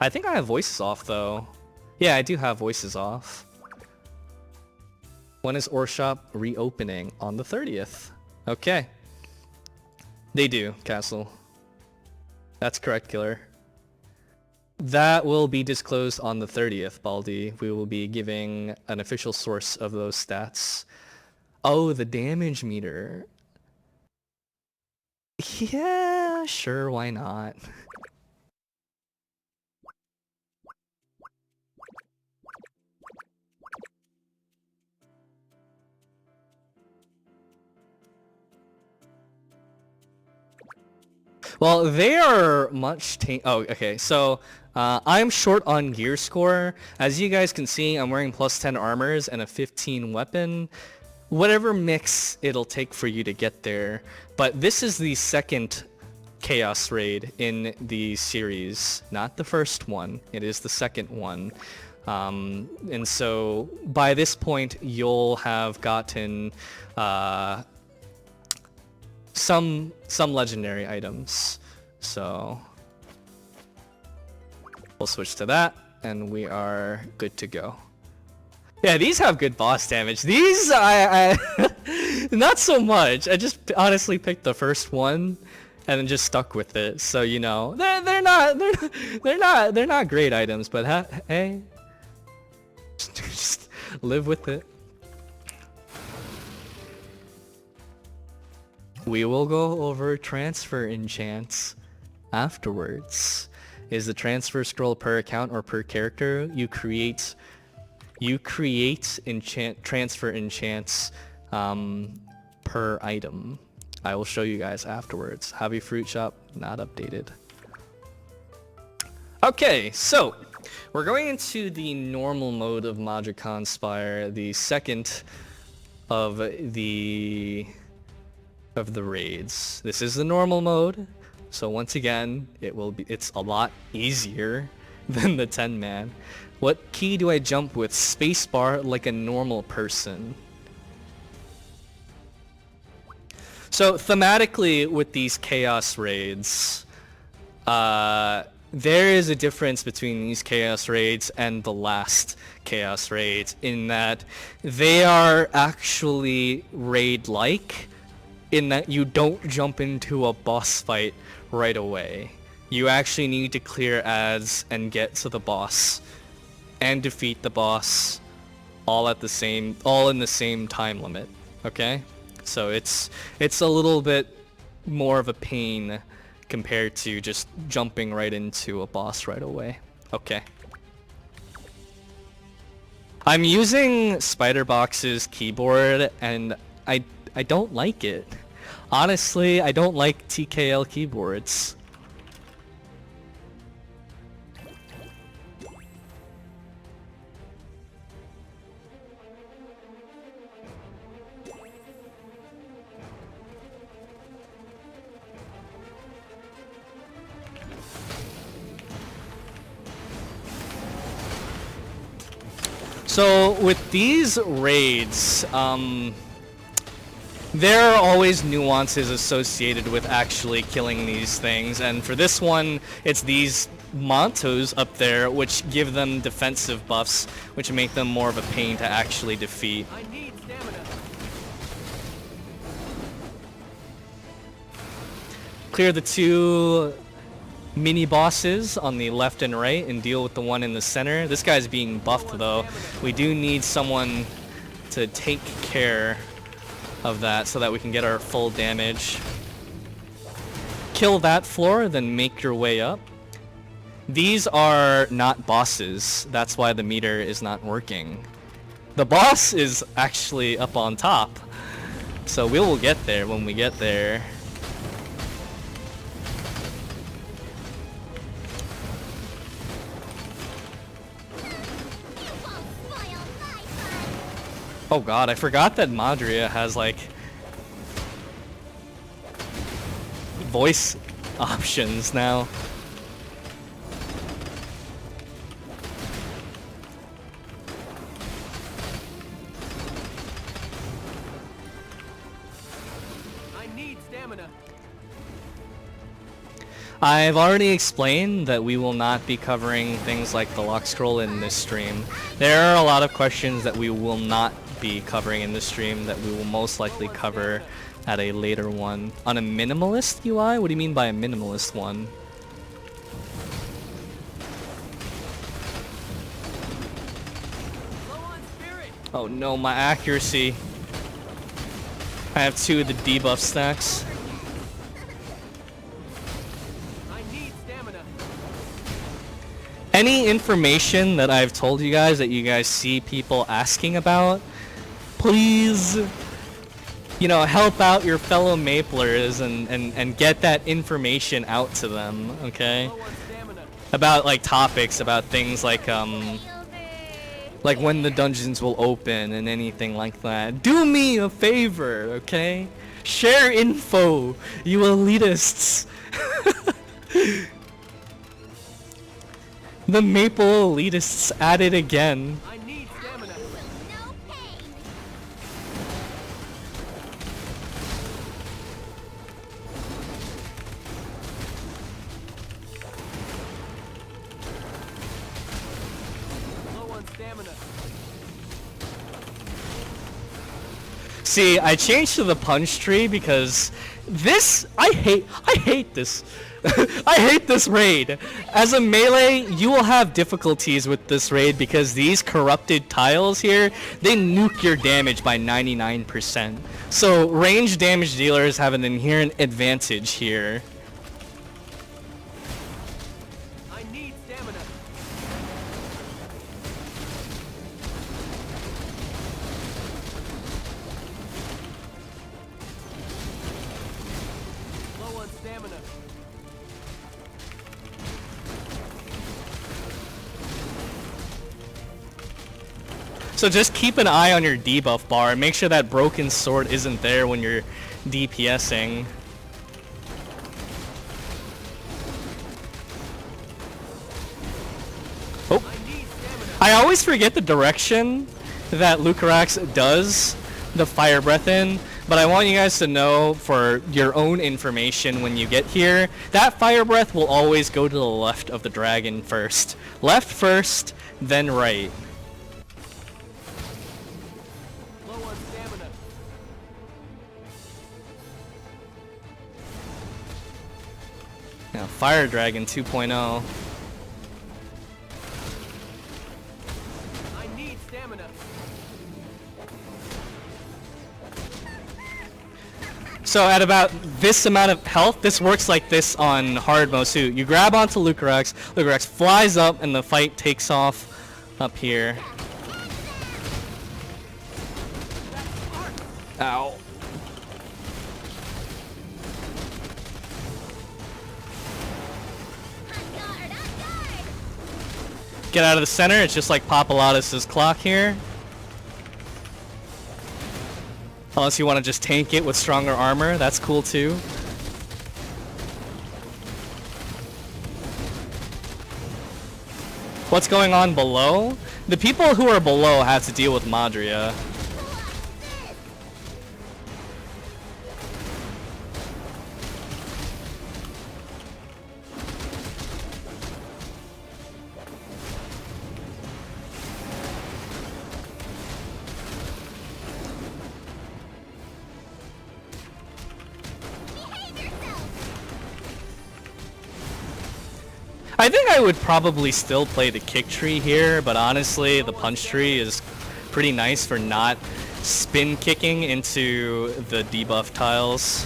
Speaker 1: I think I have voices off though. Yeah, I do have voices off. When is Ore Shop reopening? On the 30th. Okay. They do, Castle. That's correct, Killer. That will be disclosed on the 30th, Baldi. We will be giving an official source of those stats. Oh, the damage meter. Yeah, sure, why not? Well, they are much oh, okay, so I'm short on gear score. As you guys can see, I'm wearing plus 10 armors and a 15 weapon. Whatever mix it'll take for you to get there. But this is the second Chaos Raid in the series, not the first one. It is the second one. And so by this point, you'll have gotten some legendary items. So we'll switch to that, and we are good to go. Yeah, these have good boss damage. These, I not so much. I just honestly picked the first one and then just stuck with it. So you know, they're not great items, but hey, just live with it. We will go over transfer enchants afterwards. Is the transfer scroll per account or per character? You create transfer enchants per item. I will show you guys afterwards. Hobby Fruit Shop not updated. Okay, so we're going into the normal mode of Magicon Spire, the second of the raids. This is the normal mode, so once again, it's a lot easier than the 10-man. What key do I jump with? Spacebar like a normal person. So thematically with these chaos raids, there is a difference between these chaos raids and the last chaos raids in that they are actually raid-like, in that you don't jump into a boss fight right away. You actually need to clear ads and get to the boss and defeat the boss all in the same time limit. Okay? So it's a little bit more of a pain compared to just jumping right into a boss right away. Okay. I'm using Spiderbox's keyboard and I don't like it. Honestly, I don't like TKL keyboards. So with these raids, there are always nuances associated with actually killing these things, and for this one, it's these Montos up there which give them defensive buffs, which make them more of a pain to actually defeat.
Speaker 2: I need stamina.
Speaker 1: Clear the two mini bosses on the left and right and deal with the one in the center. This guy's being buffed though. We do need someone to take care of that so that we can get our full damage. Kill that floor, then make your way up. These are not bosses. That's why the meter is not working. The boss is actually up on top. So we will get there when we get there. Oh god, I forgot that Madria has like voice options now.
Speaker 2: I need stamina.
Speaker 1: I've already explained that we will not be covering things like the lock scroll in this stream. There are a lot of questions that we will not be covering in this stream that we will most likely cover at a later one. On a minimalist UI? What do you mean by a minimalist one?
Speaker 2: Low on spirit.
Speaker 1: Oh no, my accuracy. I have two of the debuff stacks.
Speaker 2: I need stamina.
Speaker 1: Any information that I've told you guys that you guys see people asking about, please, you know, help out your fellow Maplers and get that information out to them, okay?
Speaker 2: Low on stamina.
Speaker 1: About like topics, about things like when the dungeons will open and anything like that. Do me a favor, okay? Share info, you elitists. The Maple elitists at it again.
Speaker 2: I need stamina. Low on stamina.
Speaker 1: See, I changed to the punch tree because this, I hate this. I hate this raid. As a melee, you will have difficulties with this raid because these corrupted tiles here, they nuke your damage by 99%. So ranged damage dealers have an inherent advantage here.
Speaker 2: I need stamina. Low on stamina.
Speaker 1: So just keep an eye on your debuff bar and make sure that broken sword isn't there when you're DPSing. Oh.
Speaker 2: I need stamina.
Speaker 1: I always forget the direction that Lucarax does the fire breath in, but I want you guys to know for your own information when you get here, that fire breath will always go to the left of the dragon first. Left first, then right.
Speaker 2: Low on stamina.
Speaker 1: Yeah, Fire Dragon 2.0.
Speaker 2: I need stamina.
Speaker 1: So at about this amount of health, this works like this on hard mode too. You grab onto Lucarex, Lucarex flies up, and the fight takes off up here. Ow. Get out of the center, it's just like Papalatus' clock here. Unless you want to just tank it with stronger armor, that's cool too. What's going on below? The people who are below have to deal with Madria. I think I would probably still play the kick tree here, but honestly, the punch tree is pretty nice for not spin kicking into the debuff tiles.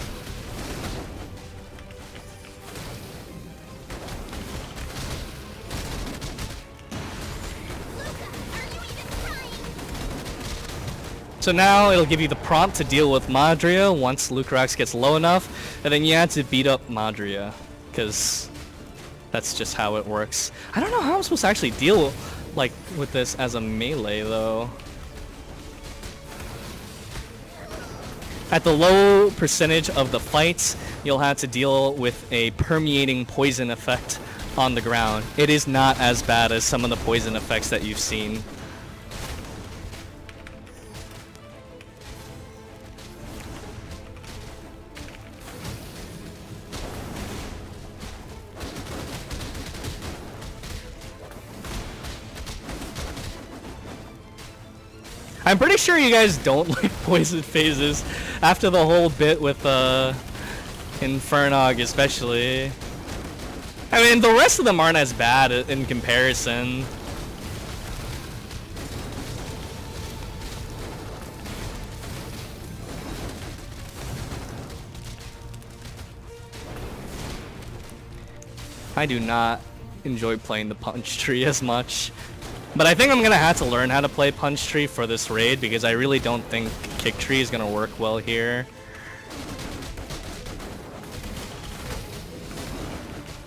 Speaker 1: So now it'll give you the prompt to deal with Madria once Lucarex gets low enough, and then you have to beat up Madria, because that's just how it works. I don't know how I'm supposed to actually deal like with this as a melee though. At the low percentage of the fights, you'll have to deal with a permeating poison effect on the ground. It is not as bad as some of the poison effects that you've seen. I'm pretty sure you guys don't like poison phases after the whole bit with Infernog especially. I mean, the rest of them aren't as bad in comparison. I do not enjoy playing the punch tree as much. But I think I'm gonna have to learn how to play punch tree for this raid because I really don't think kick tree is gonna work well here.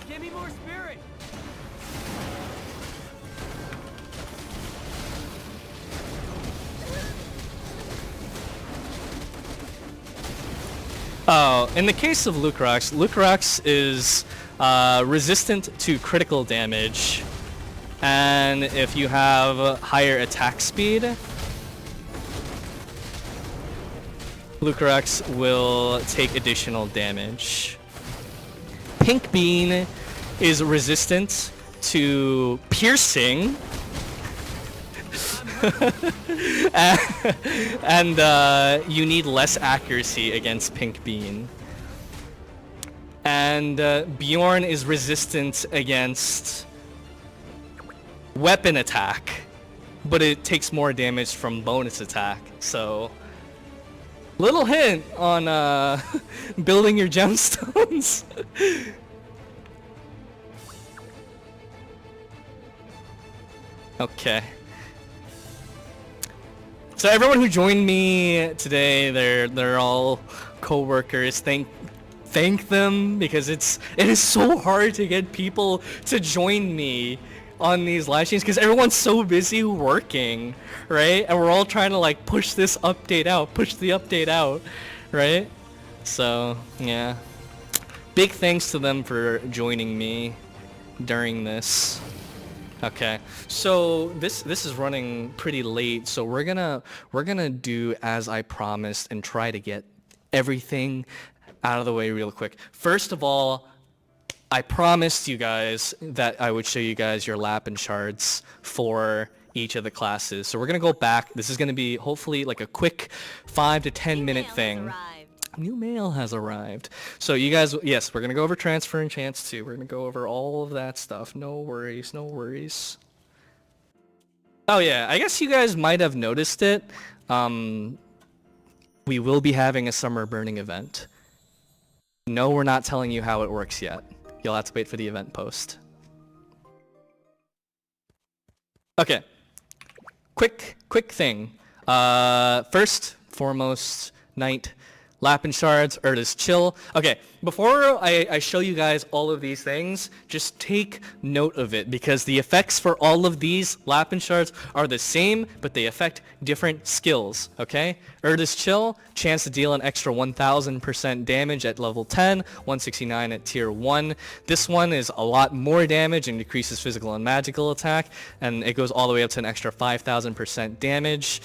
Speaker 2: Give me more spirit.
Speaker 1: Oh, in the case of Lucarex, Lucarex is resistant to critical damage. And if you have higher attack speed, Lucarex will take additional damage. Pink Bean is resistant to piercing. and you need less accuracy against Pink Bean. And Bjorn is resistant against weapon attack, but it takes more damage from bonus attack. So, little hint on building your gemstones. Okay. So everyone who joined me today, they're all co-workers. Thank them because it is so hard to get people to join me on these live streams because everyone's so busy working, right? And we're all trying to like push this update out, push the update out, right? So yeah, big thanks to them for joining me during this. Okay, so this is running pretty late, so we're gonna do as I promised and try to get everything out of the way real quick. First of all, I promised you guys that I would show you guys your Lapin shards for each of the classes. So we're gonna go back. This is gonna be hopefully like a quick 5 to 10 minute thing. New mail has arrived. So you guys, yes, we're going to go over transfer enchants too. We're going to go over all of that stuff. No worries, no worries. Oh yeah, I guess you guys might have noticed it. We will be having a summer burning event. No, we're not telling you how it works yet. You'll have to wait for the event post. Okay. Quick thing. First, foremost, night, Lapin shards, Erda's chill. Okay, before I show you guys all of these things, just take note of it because the effects for all of these Lapin shards are the same, but they affect different skills, okay? Erda's chill, chance to deal an extra 1000% damage at level 10, 169 at tier 1. This one is a lot more damage and decreases physical and magical attack, and it goes all the way up to an extra 5000% damage.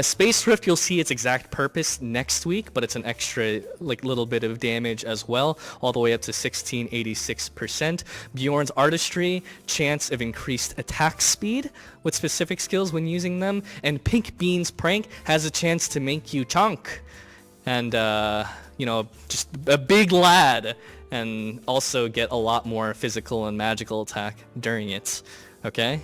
Speaker 1: Space Rift, you'll see its exact purpose next week, but it's an extra little bit of damage as well, all the way up to 1686%. Bjorn's Artistry, chance of increased attack speed with specific skills when using them, and Pink Bean's Prank has a chance to make you chunk, and just a big lad, and also get a lot more physical and magical attack during it. Okay?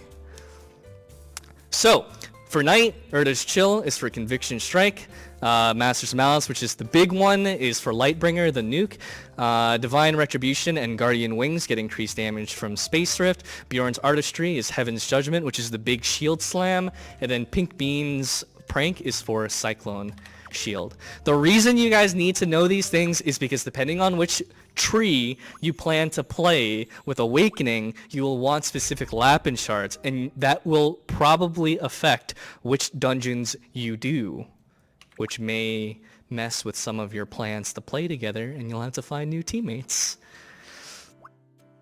Speaker 1: So, for Night, Erda's Chill is for Conviction Strike. Master's Malice, which is the big one, is for Lightbringer, the nuke. Divine Retribution and Guardian Wings get increased damage from Space Rift. Bjorn's Artistry is Heaven's Judgment, which is the big shield slam. And then Pink Bean's Prank is for Cyclone Shield. The reason you guys need to know these things is because depending on which tree you plan to play with Awakening, you will want specific Lapin shards, and that will probably affect which dungeons you do, which may mess with some of your plans to play together, and you'll have to find new teammates.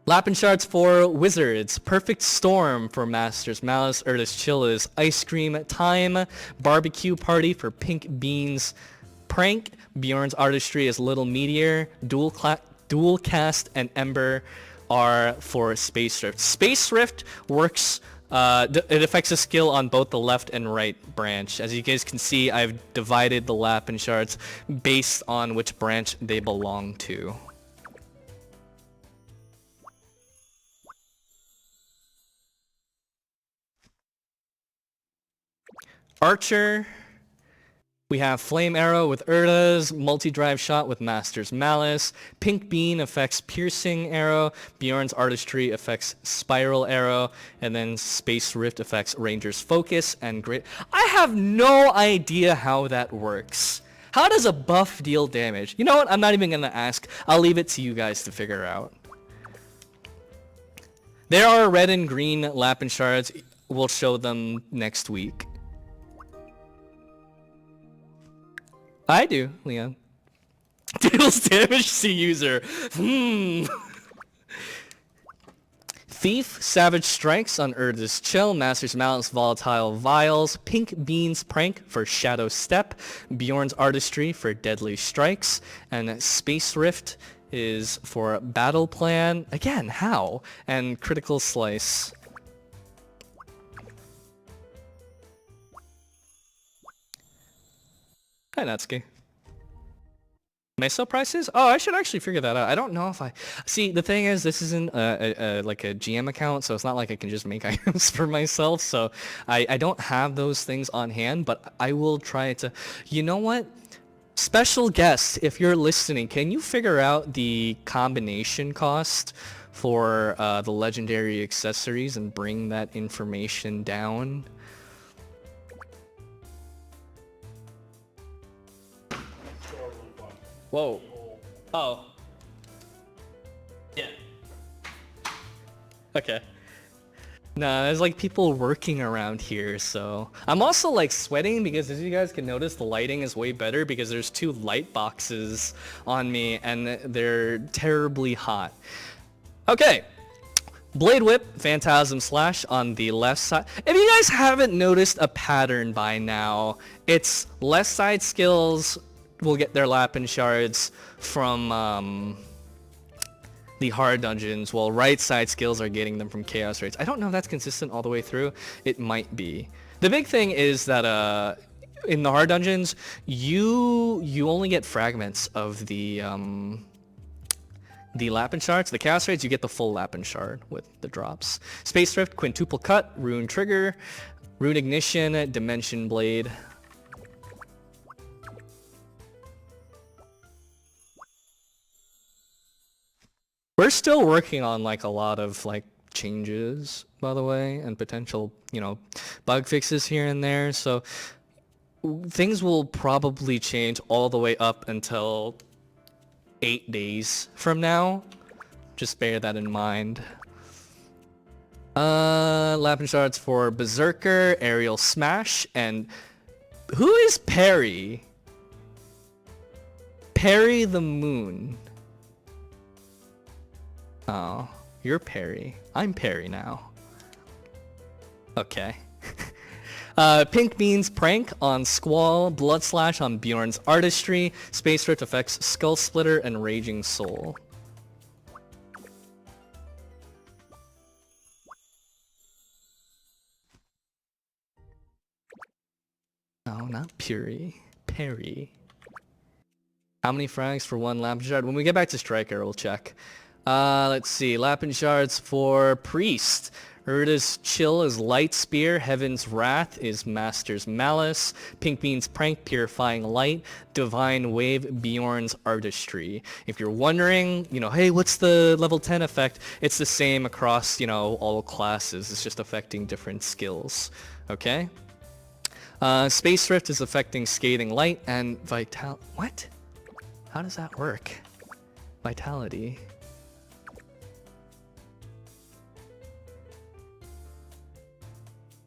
Speaker 1: Lapin shards for Wizards. Perfect Storm for Master's Malice. Erda's Chill is Ice Cream Time. Barbecue Party for Pink Bean's Prank. Bjorn's Artistry is Little Meteor. Dual Cast and Ember are for Space Rift. Space Rift works, it affects a skill on both the left and right branch. As you guys can see, I've divided the Lapin shards based on which branch they belong to. Archer, we have Flame Arrow with Erda's, Multi-Drive Shot with Master's Malice, Pink Bean affects Piercing Arrow, Bjorn's Artistry affects Spiral Arrow, and then Space Rift affects Ranger's Focus and Great... I have no idea how that works. How does a buff deal damage? You know what? I'm not even gonna ask. I'll leave it to you guys to figure out. There are red and green Lapin shards. We'll show them next week. I do, Leon. Deals damage to user. Thief, Savage Strikes on Erda's Chill, Master's Malice, Volatile Vials, Pink Bean's Prank for Shadow Step, Bjorn's Artistry for Deadly Strikes, and Space Rift is for Battle Plan. Again, how? And Critical Slice. Hi, Natsuki. Meso prices? Oh, I should actually figure that out. I don't know if I... See, the thing is, this isn't like a GM account, so it's not like I can just make items for myself, so I don't have those things on hand, but I will try to... You know what? Special guest, if you're listening, can you figure out the combination cost for the legendary accessories and bring that information down? Whoa. Oh. Yeah. Okay. Nah, there's like people working around here, so... I'm also like sweating because as you guys can notice, the lighting is way better because there's 2 light boxes on me and they're terribly hot. Okay. Blade Whip, Phantasm Slash on the left side. If you guys haven't noticed a pattern by now, it's left side skills will get their Lapin shards from the hard dungeons, while right side skills are getting them from chaos raids. I don't know if that's consistent all the way through. It might be. The big thing is that in the hard dungeons, you only get fragments of the Lapin shards. The chaos raids, you get the full Lapin shard with the drops. Space Rift, quintuple cut, rune trigger, rune ignition, dimension blade. We're still working on like a lot of like changes, by the way, and potential, you know, bug fixes here and there. So things will probably change all the way up until 8 days from now. Just bear that in mind. Lapin shards for Berserker, Aerial Smash, and who is Perry? Perry the Moon. Oh, you're Perry. I'm Perry now. Okay. Pink Beans Prank on Squall, Blood Slash on Bjorn's Artistry, Space Rift affects Skull Splitter and Raging Soul. No, not Puri. Perry. How many frags for one Lapin Shard? When we get back to Striker, we'll check. Let's see. Lapin Shards for Priest. Urda's Chill is Light Spear. Heaven's Wrath is Master's Malice. Pink Bean's Prank, Purifying Light. Divine Wave, Bjorn's Artistry. If you're wondering, you know, hey, what's the level 10 effect? It's the same across, you know, all classes. It's just affecting different skills. Okay? Space Rift is affecting Scathing Light and Vital... What? How does that work? Vitality.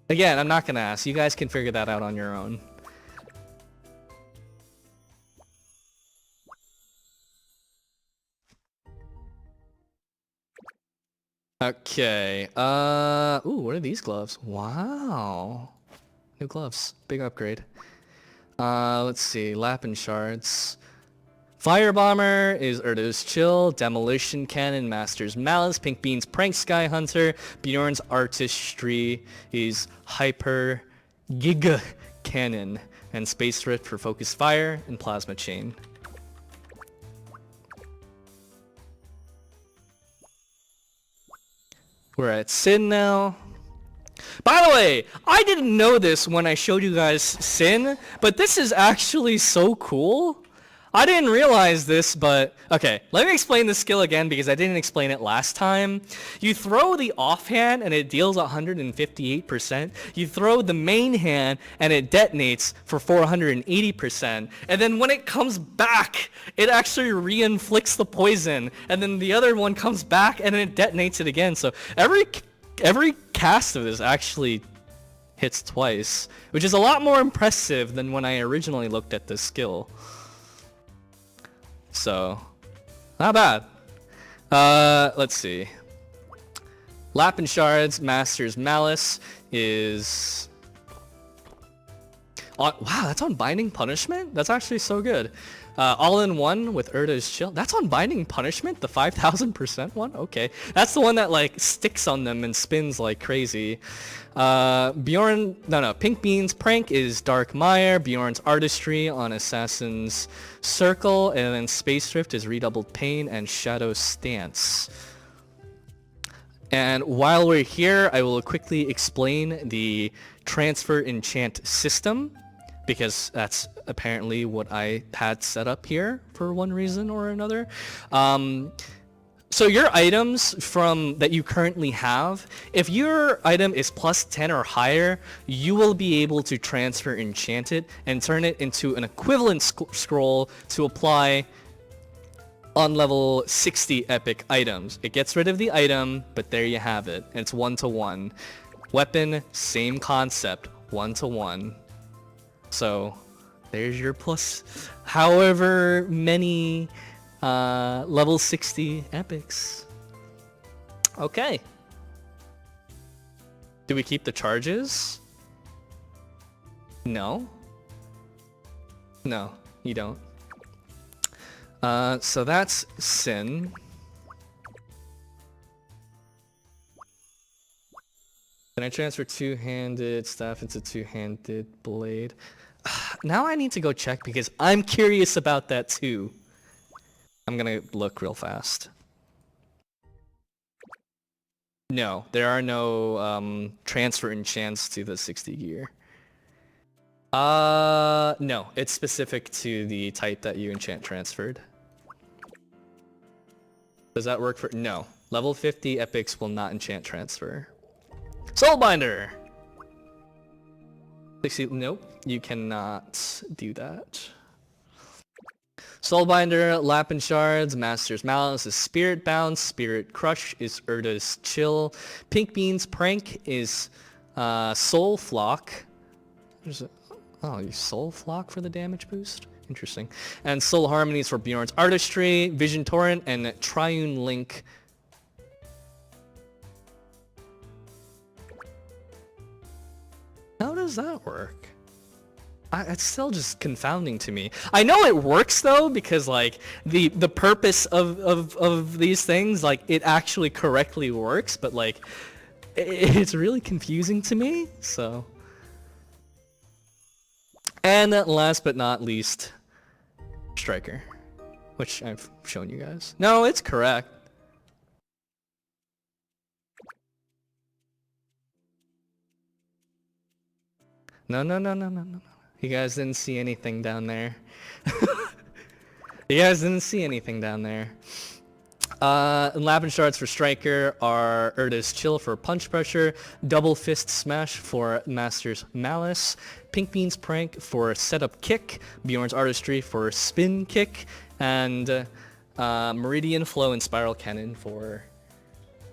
Speaker 1: Again, I'm not gonna ask. You guys can figure that out on your own. Okay. Ooh, what are these gloves? Wow. New gloves. Big upgrade. Let's see. Lapin shards. Fire Bomber is Urda's Chill, Demolition Cannon, Master's Malice, Pink Bean's Prank Sky Hunter, Bjorn's Artistry is Hyper Giga Cannon, and Space Rift for Focus Fire and Plasma Chain. We're at Sin now. By the way, I didn't know this when I showed you guys Sin, but this is actually so cool. I didn't realize this, but... Okay, let me explain the skill again because I didn't explain it last time. You throw the offhand and it deals 158%. You throw the main hand and it detonates for 480%. And then when it comes back, it actually re-inflicts the poison. And then the other one comes back and it detonates it again. So every cast of this actually hits twice, which is a lot more impressive than when I originally looked at this skill. So, not bad. Let's see. Lapin Shards, Master's Malice is... wow, that's on Binding Punishment? That's actually so good. All-in-One with Urda's Chill. That's on Binding Punishment? The 5,000% one? Okay. That's the one that, like, sticks on them and spins like crazy. Pink Bean's Prank is Dark Mire. Bjorn's Artistry on Assassin's Circle. And then Space Rift is Redoubled Pain and Shadow Stance. And while we're here, I will quickly explain the transfer enchant system, because that's apparently what I had set up here for one reason or another. So your items that you currently have, if your item is plus 10 or higher, you will be able to transfer enchant it and turn it into an equivalent scroll to apply on level 60 epic items. It gets rid of the item, but there you have it. And it's 1-to-1. Weapon, same concept, 1-to-1. So there's your plus however many level 60 epics. Okay. Do we keep the charges? No. No, you don't. So that's Sin. Can I transfer two-handed staff into two-handed blade? Now I need to go check because I'm curious about that too. I'm gonna look real fast. No, there are no transfer enchants to the 60 gear. No, it's specific to the type that you enchant transferred. Does that work for? No. Level 50 epics will not enchant transfer. Soulbinder! 60, nope, you cannot do that. Soulbinder, Lapin shards, Master's Malice is Spirit Bound, Spirit Crush is Urda's Chill, Pink Bean's Prank is Soul Flock. There's a, oh, you Soul Flock for the damage boost? Interesting. And Soul Harmonies for Bjorn's Artistry, Vision Torrent, and Triune Link. How does that work? It's still just confounding to me. I know it works though, because like the purpose of these things, like it actually correctly works, but like it's really confusing to me. So, and last but not least, Striker, which I've shown you guys. No, it's correct. No. You guys didn't see anything down there. You guys didn't see anything down there. Lapin shards for Striker are Urda's Chill for Punch Pressure, Double Fist Smash for Master's Malice, Pink Bean's Prank for Setup Kick, Bjorn's Artistry for Spin Kick, and Meridian Flow and Spiral Cannon for,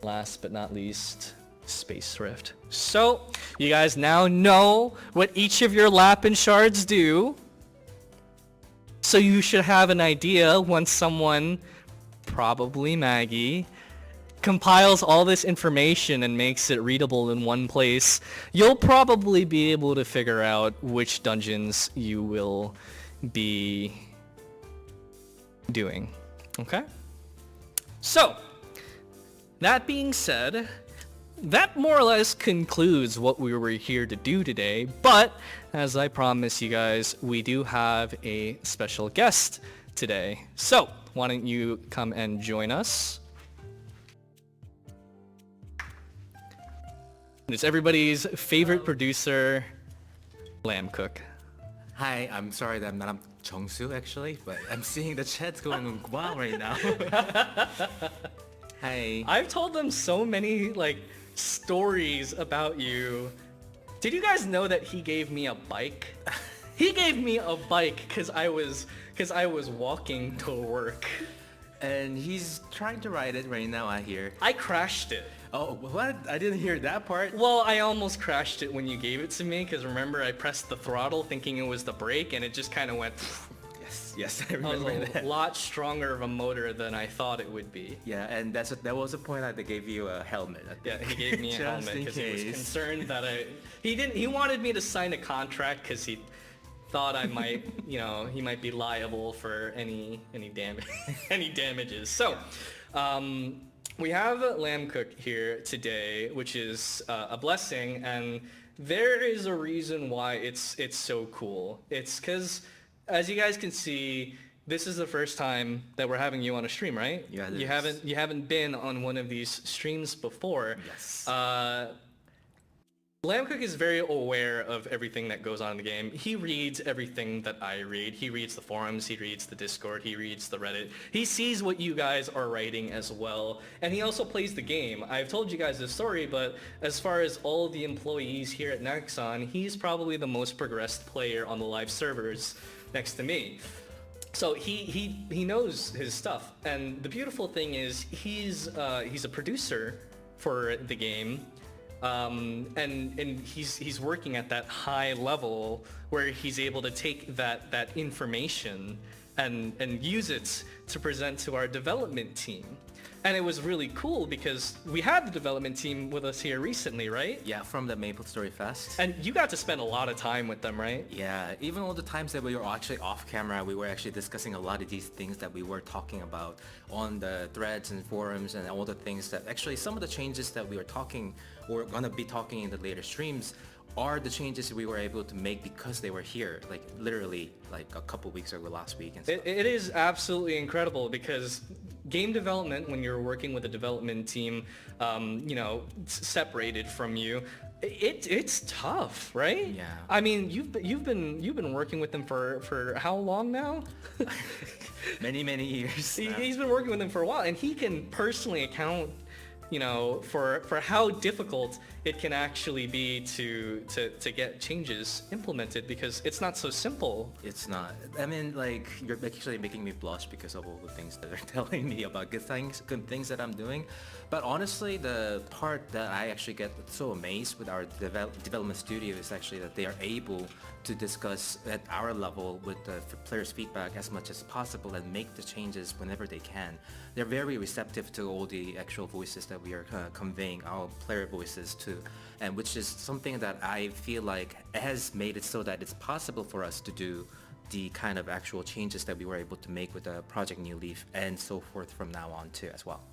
Speaker 1: last but not least, Space Rift. So, you guys now know what each of your Lapin shards do. So you should have an idea once someone, probably Maggie, compiles all this information and makes it readable in one place. You'll probably be able to figure out which dungeons you will be doing. Okay? So, that being said, that more or less concludes what we were here to do today, but as I promised you guys, we do have a special guest today. So, why don't you come and join us? It's everybody's favorite producer, Lamb Cook.
Speaker 3: Hi, I'm sorry that I'm not Jongsu actually, but I'm seeing the chat going wild right now. Hi.
Speaker 1: I've told them so many like stories about you. Did you guys know that he gave me a bike? He gave me a bike because I was walking to work.
Speaker 3: And he's trying to ride it right now, I hear.
Speaker 1: I crashed it.
Speaker 3: Oh, what? I didn't hear that part.
Speaker 1: Well, I almost crashed it when you gave it to me because remember I pressed the throttle thinking it was the brake and it just kind of went.
Speaker 3: Yes, I
Speaker 1: It was
Speaker 3: remember
Speaker 1: a
Speaker 3: that.
Speaker 1: lot stronger of a motor than I thought it would be.
Speaker 3: Yeah, and that was the point that they gave you a helmet. I think.
Speaker 1: Yeah, he gave me a
Speaker 3: Just
Speaker 1: helmet
Speaker 3: in
Speaker 1: because he was
Speaker 3: case.
Speaker 1: concerned that he wanted me to sign a contract because he thought I might, he might be liable for any damage, any damages. So, we have Lamb Cook here today, which is a blessing, and there is a reason why it's so cool. It's because, as you guys can see, this is the first time that we're having you on a stream, right?
Speaker 3: Yeah, it is.
Speaker 1: You haven't been on one of these streams before.
Speaker 3: Yes.
Speaker 1: Lamb Cook is very aware of everything that goes on in the game. He reads everything that I read. He reads the forums, he reads the Discord, he reads the Reddit. He sees what you guys are writing as well. And he also plays the game. I've told you guys this story, but as far as all the employees here at Nexon, he's probably the most progressed player on the live servers next to me. So he knows his stuff. And the beautiful thing is he's a producer for the game. And he's working at that high level where he's able to take that information and use it to present to our development team. And it was really cool because we had the development team with us here recently, right?
Speaker 3: Yeah, from the MapleStory Fest.
Speaker 1: And you got to spend a lot of time with them, right?
Speaker 3: Yeah, even all the times that we were actually off camera, we were actually discussing a lot of these things that we were talking about on the threads and forums and all the things that actually some of the changes that we were talking or gonna be talking in the later streams are the changes we were able to make because they were here, like literally like a couple weeks ago last week and stuff.
Speaker 1: It is absolutely incredible because game development, when you're working with a development team, separated from you, it's tough, right?
Speaker 3: Yeah.
Speaker 1: I mean, you've been working with them for how long now?
Speaker 3: many years.
Speaker 1: He's been working with them for a while, and he can personally account, for how difficult it can actually be to get changes implemented, because it's not so simple.
Speaker 3: It's not. I mean, like, you're actually making me blush because of all the things that they're telling me about good things that I'm doing. But honestly, the part that I actually get so amazed with our development studio is actually that they are able to discuss at our level with the players' feedback as much as possible and make the changes whenever they can. They're very receptive to all the actual voices that we are conveying, our player voices to, and which is something that I feel like has made it so that it's possible for us to do the kind of actual changes that we were able to make with the Project New Leaf and so forth from now on too as well.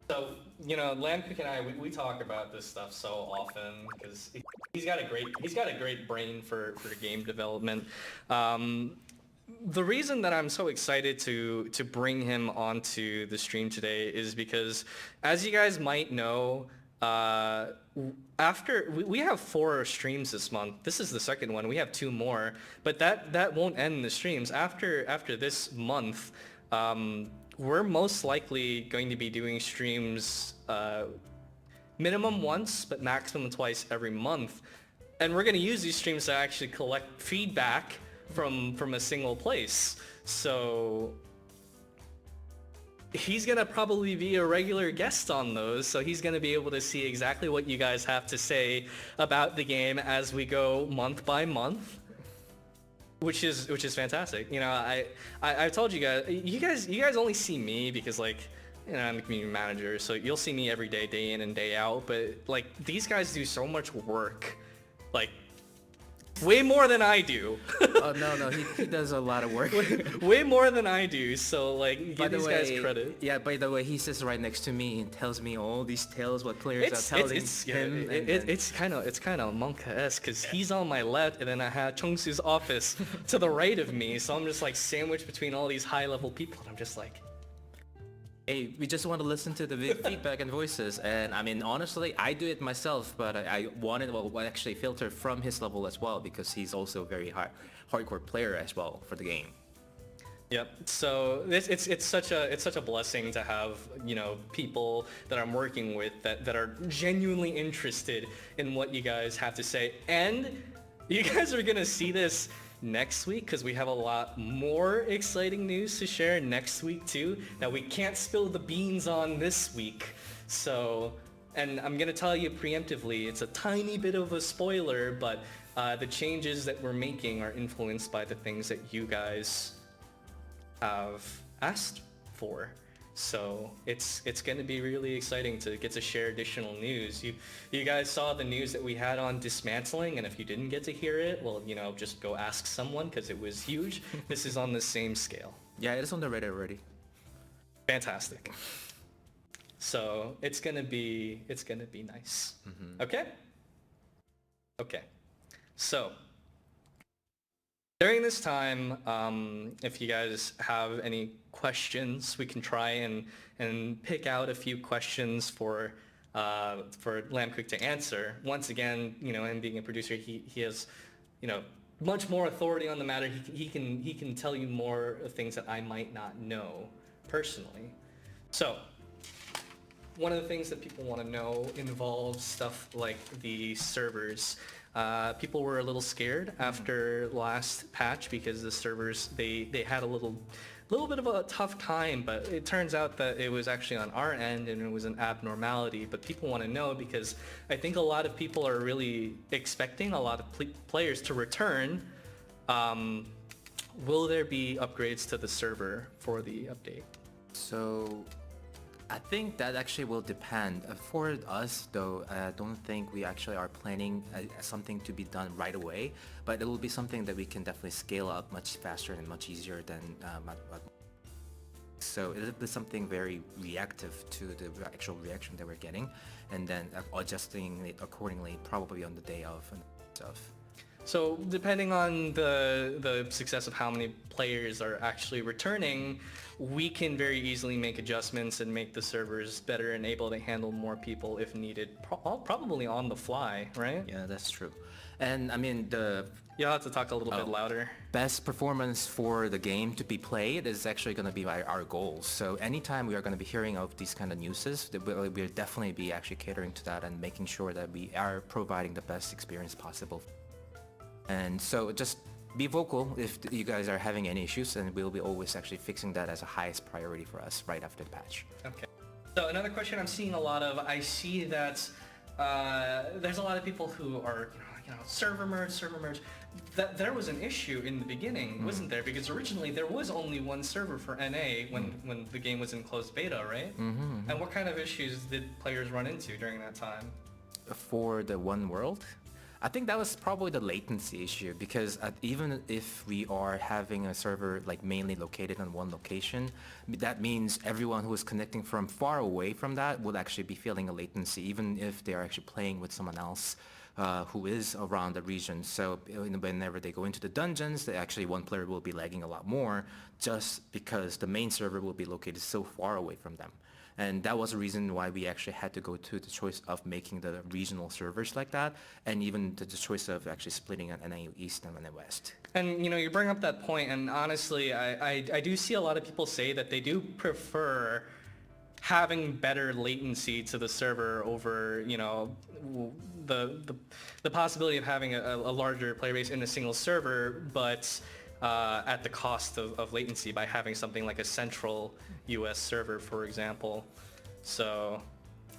Speaker 1: So, Lamcook and I, we talk about this stuff so often because he's got a great brain for game development. The reason that I'm so excited to bring him onto the stream today is because, as you guys might know, after we have 4 streams this month. This is the second one. We have 2 more, but that won't end the streams. After this month, we're most likely going to be doing streams minimum once, but maximum twice every month. And we're going to use these streams to actually collect feedback from a single place. So he's going to probably be a regular guest on those, so he's going to be able to see exactly what you guys have to say about the game as we go month by month. Which is fantastic. I told you guys only see me because, like, I'm the community manager, so you'll see me every day, day in and day out. But like, these guys do so much work, like way more than I do.
Speaker 3: Oh no, he does a lot of work.
Speaker 1: Way more than I do. So like, give these guys credit.
Speaker 3: Yeah. By the way, he sits right next to me and tells me all these tales what players are telling him.
Speaker 1: It's kind of Monka-esque because he's on my left, and then I have Chongsu's office to the right of me. So I'm just like sandwiched between all these high-level people, and I'm just like,
Speaker 3: hey, we just want to listen to the feedback and voices. And I mean, honestly, I do it myself, but I wanted to actually filter from his level as well because he's also a very hardcore player as well for the game.
Speaker 1: Yep. So it's such a blessing to have, people that I'm working with that are genuinely interested in what you guys have to say. And you guys are gonna see this next week because we have a lot more exciting news to share next week too that we can't spill the beans on this week. So, and I'm gonna tell you preemptively, it's a tiny bit of a spoiler, but the changes that we're making are influenced by the things that you guys have asked for. So it's going to be really exciting to get to share additional news. You guys saw the news that we had on dismantling, and if you didn't get to hear it, well, just go ask someone because it was huge. This is on the same scale.
Speaker 3: Yeah, it is on the Reddit already.
Speaker 1: Fantastic. So it's gonna be nice. Mm-hmm. Okay. So during this time, if you guys have any questions, we can try and pick out a few questions for Lamcook to answer. Once again, him being a producer, he has, much more authority on the matter. He can tell you more things that I might not know personally. So one of the things that people want to know involves stuff like the servers. People were a little scared after last patch because the servers, they had a little bit of a tough time, but it turns out that it was actually on our end and it was an abnormality. But people want to know because I think a lot of people are really expecting a lot of players to return. Will there be upgrades to the server for the update?
Speaker 3: So I think that actually will depend. For us though, I don't think we actually are planning something to be done right away, but it will be something that we can definitely scale up much faster and much easier than So it's something very reactive to the actual reaction that we're getting, and then adjusting it accordingly, probably on the day of and stuff.
Speaker 1: So depending on the success of how many players are actually returning, we can very easily make adjustments and make the servers better and able to handle more people if needed, probably on the fly, right?
Speaker 3: Yeah, that's true. And I mean, the
Speaker 1: You'll have to talk a little bit louder.
Speaker 3: best performance for the game to be played is actually going to be our goals. So anytime we are going to be hearing of these kind of newses, we'll definitely be actually catering to that and making sure that we are providing the best experience possible. And so just be vocal if you guys are having any issues, and we'll be always actually fixing that as a highest priority for us right after the patch.
Speaker 1: Okay. So another question I'm seeing a lot of, I see that there's a lot of people who are, server merge. That there was an issue in the beginning, wasn't there? Because originally there was only one server for NA when the game was in closed beta, right? And what kind of issues did players run into during that time?
Speaker 3: For the one world, I think that was probably the latency issue, because even if we are having a server like mainly located on one location, that means everyone who is connecting from far away from that would actually be feeling a latency, even if they are actually playing with someone else who is around the region. So whenever they go into the dungeons, one player will be lagging a lot more, just because the main server will be located so far away from them. And that was the reason why we actually had to go to the choice of making the regional servers like that, and even the choice of actually splitting an NA East and NA West.
Speaker 1: And you bring up that point, and honestly, I do see a lot of people say that they do prefer having better latency to the server over, the possibility of having a larger player base in a single server, but at the cost of latency by having something like a central US server, for example. So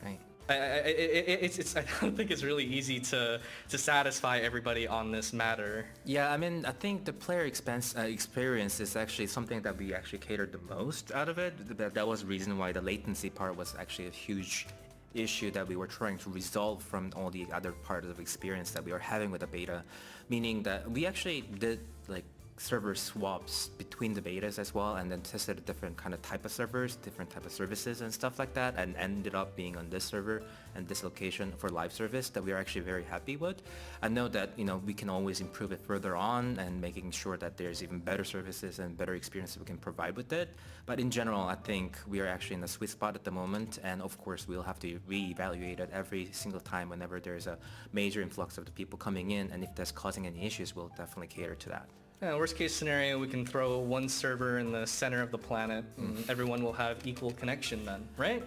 Speaker 3: right.
Speaker 1: I don't think it's really easy to satisfy everybody on this matter.
Speaker 3: Yeah, I mean, I think the player experience is actually something that we actually catered the most out of it. That was the reason why the latency part was actually a huge issue that we were trying to resolve from all the other parts of experience that we were having with the beta. Meaning that we actually did like server swaps between the betas as well, and then tested a different kind of type of servers, different type of services and stuff like that, and ended up being on this server and this location for live service that we are actually very happy with. I know that we can always improve it further on, and making sure that there's even better services and better experiences we can provide with it. But in general, I think we are actually in a sweet spot at the moment, and of course we'll have to reevaluate it every single time whenever there's a major influx of the people coming in, and if that's causing any issues, we'll definitely cater to that.
Speaker 1: Yeah, worst case scenario, we can throw one server in the center of the planet, and everyone will have equal connection then, right?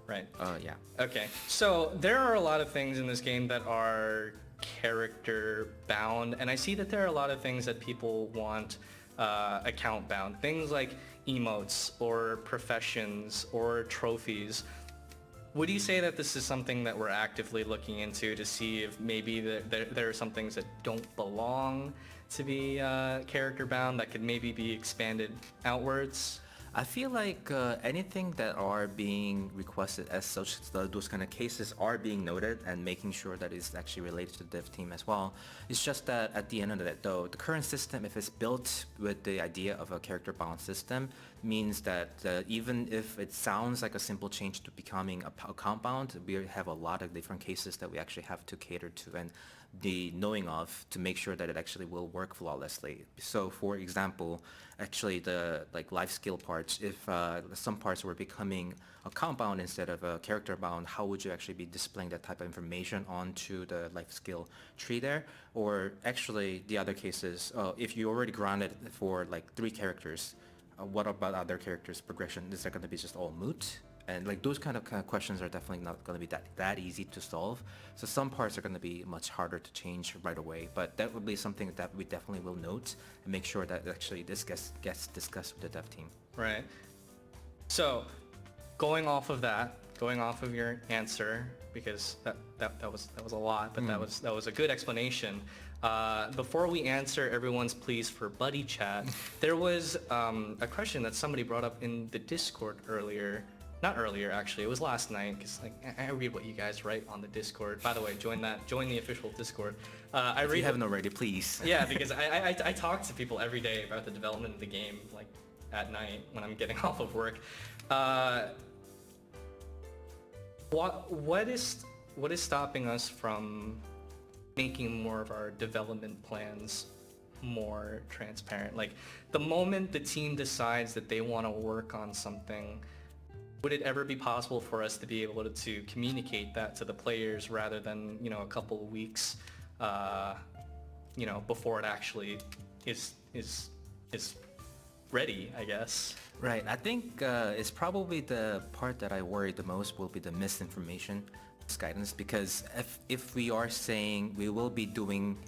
Speaker 1: Right.
Speaker 3: Yeah.
Speaker 1: Okay, so there are a lot of things in this game that are character bound, and I see that there are a lot of things that people want account bound. Things like emotes or professions or trophies. Would you say that this is something that we're actively looking into to see if maybe there are some things that don't belong to be character bound that could maybe be expanded outwards?
Speaker 3: I feel like anything that are being requested as such, those kind of cases are being noted and making sure that it's actually related to the dev team as well. It's just that at the end of that though, the current system, if it's built with the idea of a character bound system, means that even if it sounds like a simple change to becoming a compound, we have a lot of different cases that we actually have to cater to and the knowing of to make sure that it actually will work flawlessly. So for example, actually the life skill parts, if some parts were becoming a compound instead of a character bound, how would you actually be displaying that type of information onto the life skill tree there? Or actually the other cases, if you already grounded for like 3 characters, what about other characters' progression? Is that going to be just all moot? And those kind of questions are definitely not going to be that easy to solve. So some parts are going to be much harder to change right away. But that would be something that we definitely will note and make sure that actually this gets discussed with the dev team.
Speaker 1: Right. So going off of your answer, because that was a lot, but that was a good explanation. Before we answer everyone's pleas for buddy chat, there was a question that somebody brought up in the Discord earlier. Not earlier, actually. It was last night, because I read what you guys write on the Discord. By the way, join the official Discord.
Speaker 3: If you haven't already, please.
Speaker 1: Yeah, because I talk to people every day about the development of the game, at night when I'm getting off of work. What is stopping us from making more of our development plans more transparent? Like the moment the team decides that they want to work on something, would it ever be possible for us to be able to communicate that to the players rather than, you know, a couple of weeks, you know, before it actually is ready, I guess?
Speaker 3: Right. I think it's probably the part that I worry the most will be the misinformation guidance, because if we are saying we will be doing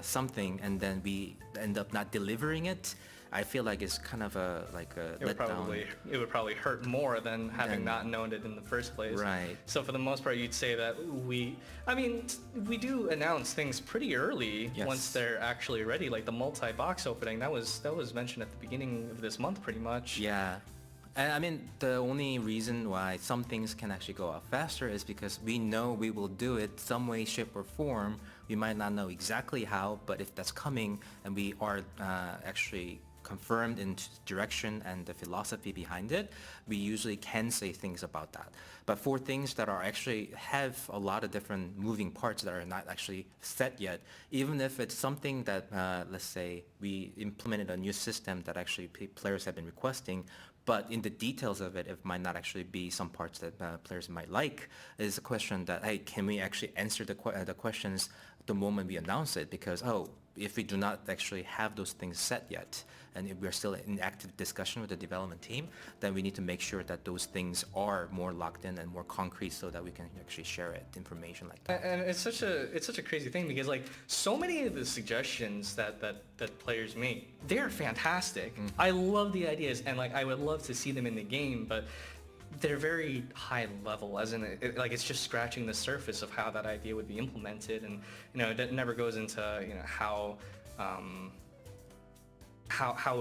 Speaker 3: something and then we end up not delivering it, I feel like it's kind of a letdown.
Speaker 1: It would probably hurt more than having not known it in the first place.
Speaker 3: Right.
Speaker 1: So for the most part, you'd say that we do announce things pretty early.
Speaker 3: Yes.
Speaker 1: Once they're actually ready, like the multi-box opening. That was mentioned at the beginning of this month, pretty much.
Speaker 3: Yeah. And I mean, the only reason why some things can actually go out faster is because we know we will do it some way, shape, or form. We might not know exactly how, but if that's coming and we are actually confirmed in direction and the philosophy behind it, we usually can say things about that. But for things that are actually have a lot of different moving parts that are not actually set yet, even if it's something that, let's say, we implemented a new system that actually players have been requesting, but in the details of it, it might not actually be some parts that players might like, is a question that, hey, can we actually answer the questions the moment we announce it? Because, if we do not actually have those things set yet, and if we're still in active discussion with the development team, then we need to make sure that those things are more locked in and more concrete so that we can actually share it, information like that.
Speaker 1: And it's such a crazy thing because like so many of the suggestions that players make, they're fantastic. Mm-hmm. I love the ideas and like I would love to see them in the game, but they're very high level, as in like it's just scratching the surface of how that idea would be implemented, and you know it never goes into how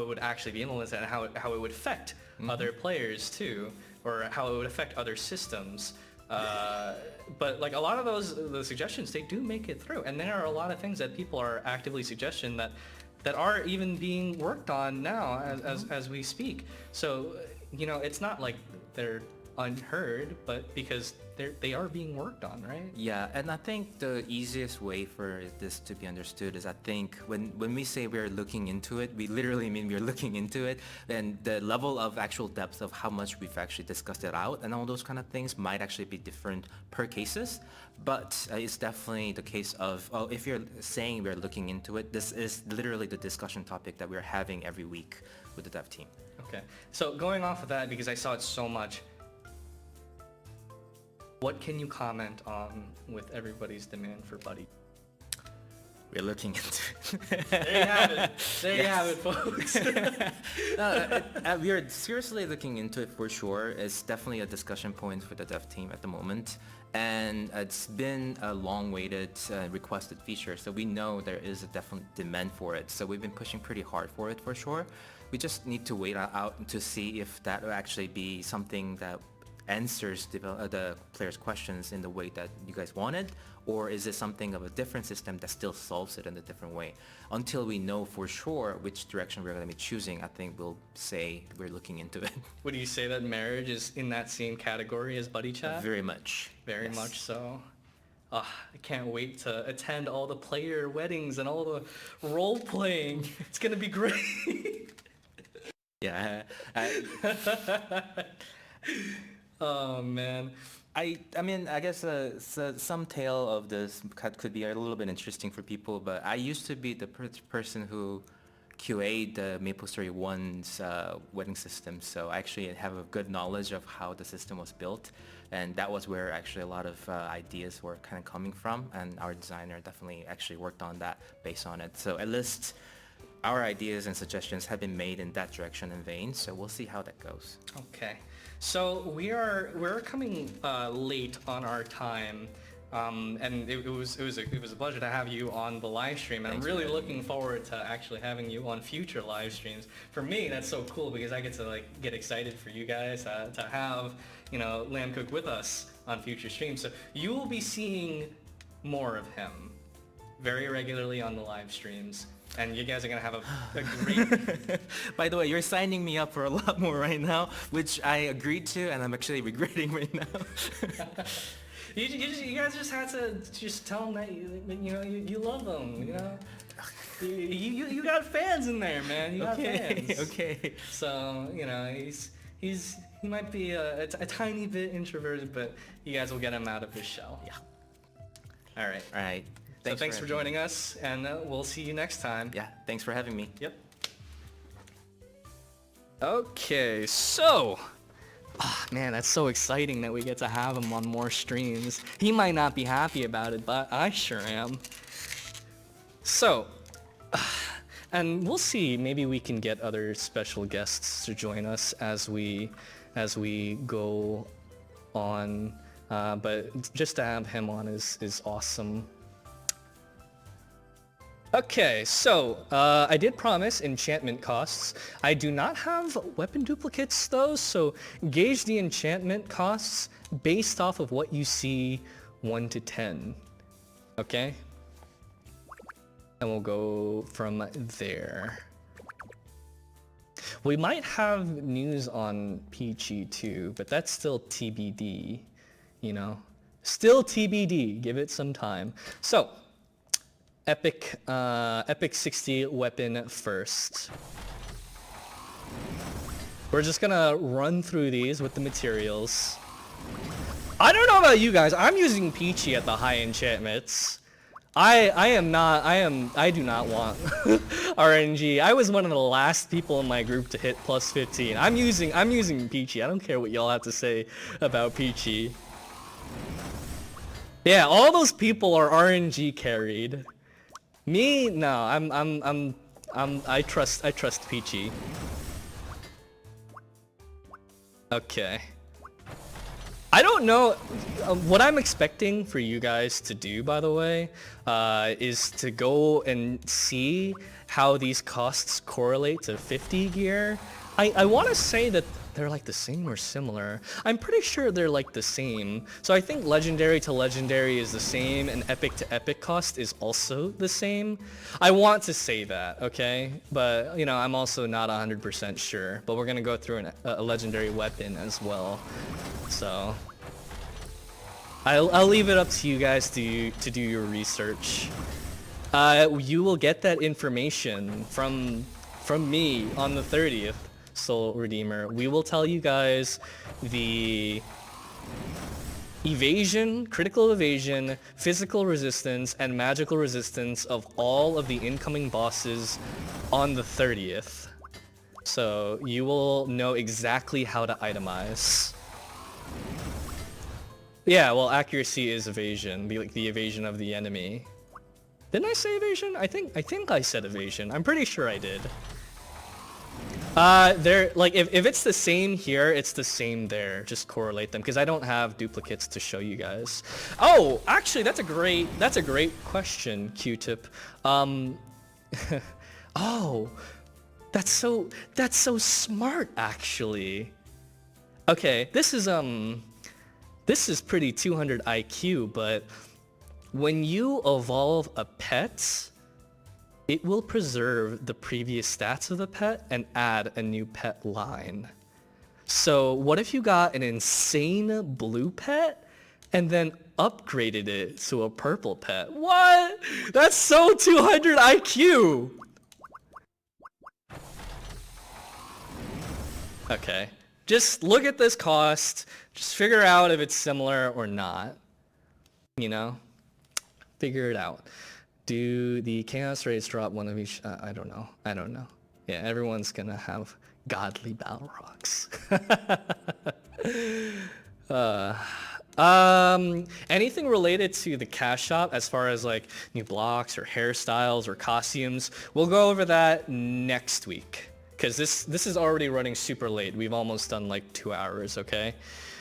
Speaker 1: it would actually be implemented and how it would affect other players too, or how it would affect other systems. But like a lot of the suggestions, they do make it through, and there are a lot of things that people are actively suggesting that are even being worked on now as we speak. So it's not like they're unheard, but because they are being worked on, right?
Speaker 3: Yeah, and I think the easiest way for this to be understood is I think when we say we're looking into it, we literally mean we're looking into it, and the level of actual depth of how much we've actually discussed it out and all those kind of things might actually be different per cases, but it's definitely the case of, if you're saying we're looking into it, this is literally the discussion topic that we're having every week with the dev team.
Speaker 1: Okay, so going off of that, because I saw it so much, what can you comment on with everybody's demand for Buddy?
Speaker 3: We're looking into it.
Speaker 1: There you have it. There you have it, folks.
Speaker 3: We are seriously looking into it for sure. It's definitely a discussion point for the dev team at the moment. And it's been a long-awaited requested feature, so we know there is a definite demand for it. So we've been pushing pretty hard for it for sure. We just need to wait out to see if that will actually be something that answers the players' questions in the way that you guys wanted, or is it something of a different system that still solves it in a different way? Until we know for sure which direction we're going to be choosing, I think we'll say we're looking into it.
Speaker 1: Would you say that marriage is in that same category as Buddy Chat?
Speaker 3: Very much.
Speaker 1: Very much so. I can't wait to attend all the player weddings and all the role playing. It's going to be great.
Speaker 3: Yeah.
Speaker 1: Oh man.
Speaker 3: I mean, I guess some tale of this could be a little bit interesting for people, but I used to be the person who QA'd the MapleStory 1's wedding system, so I actually have a good knowledge of how the system was built, and that was where actually a lot of ideas were kind of coming from, and our designer definitely actually worked on that based on it. So at least our ideas and suggestions have been made in that direction and vein, so we'll see how that goes.
Speaker 1: Okay, so we're coming late on our time, and it was a pleasure to have you on the live stream, and I'm really looking forward to actually having you on future live streams. For me, that's so cool because I get to get excited for you guys to have Lamb Cook with us on future streams. So you will be seeing more of him very regularly on the live streams. And you guys are gonna have a great.
Speaker 3: By the way, you're signing me up for a lot more right now, which I agreed to, and I'm actually regretting right now.
Speaker 1: You guys just had to just tell him that you love him. You know, you got fans in there, man. You got fans.
Speaker 3: Okay.
Speaker 1: So he might be a tiny bit introverted, but you guys will get him out of his shell.
Speaker 3: Yeah.
Speaker 1: All right.
Speaker 3: All right.
Speaker 1: Thanks for joining us, and we'll see you next time.
Speaker 3: Yeah. Thanks for having me.
Speaker 1: Yep. Okay, so. Man, that's so exciting that we get to have him on more streams. He might not be happy about it, but I sure am. So, and we'll see. Maybe we can get other special guests to join us as we go on. But just to have him on is awesome. Okay, so I did promise enchantment costs. I do not have weapon duplicates though, so gauge the enchantment costs based off of what you see 1 to 10. Okay? And we'll go from there. We might have news on Peachy too, but that's still TBD, you know? Still TBD, give it some time. So, Epic 60 weapon first. We're just gonna run through these with the materials. I don't know about you guys, I'm using Peachy at the high enchantments. I do not want RNG. I was one of the last people in my group to hit plus 15. I'm using Peachy. I don't care what y'all have to say about Peachy. Yeah, all those people are RNG carried. Me? No, I trust Peachy. Okay. I don't know, what I'm expecting for you guys to do, by the way, is to go and see how these costs correlate to 50 gear. I want to say that they're like the same or similar. I'm pretty sure they're like the same. So I think legendary to legendary is the same and epic to epic cost is also the same. I want to say that, okay? But, you know, I'm also not 100% sure. But we're going to go through a legendary weapon as well. So I'll leave it up to you guys to do your research. You will get that information from me on the 30th. Soul Redeemer. We will tell you guys the evasion, critical evasion, physical resistance, and magical resistance of all of the incoming bosses on the 30th. So you will know exactly how to itemize. Yeah, well, accuracy is evasion, like the evasion of the enemy. Didn't I say evasion? I think I said evasion. I'm pretty sure I did. They're like if it's the same here, it's the same there. Just correlate them because I don't have duplicates to show you guys. Oh, actually, that's a great question, Q-tip. Oh, that's so smart actually. Okay, this is pretty 200 IQ, but when you evolve a pet, it will preserve the previous stats of the pet and add a new pet line. So what if you got an insane blue pet and then upgraded it to a purple pet? What? That's so 200 IQ! Okay, just look at this cost, just figure out if it's similar or not. You know? Figure it out. Do the chaos raids drop one of each? I don't know. Yeah, everyone's gonna have godly battle rocks. Anything related to the cash shop as far as like new blocks or hairstyles or costumes, we'll go over that next week. Because this is already running super late. We've almost done like 2 hours, okay?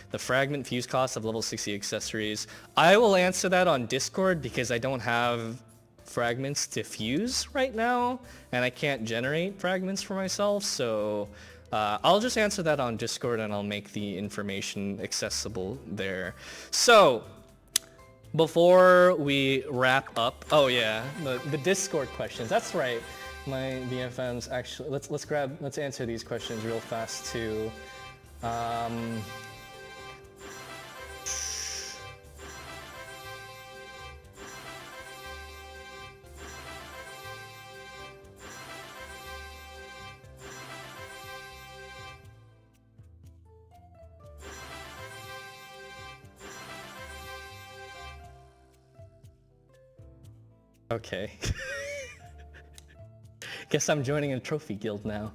Speaker 1: The fragment fuse cost of level 60 accessories. I will answer that on Discord because I don't have fragments to fuse right now and I can't generate fragments for myself, so I'll just answer that on Discord and I'll make the information accessible there. So before we wrap up, oh yeah, the Discord questions. That's right. My BFMs actually. Let's answer these questions real fast too. Okay. Guess I'm joining a trophy guild now.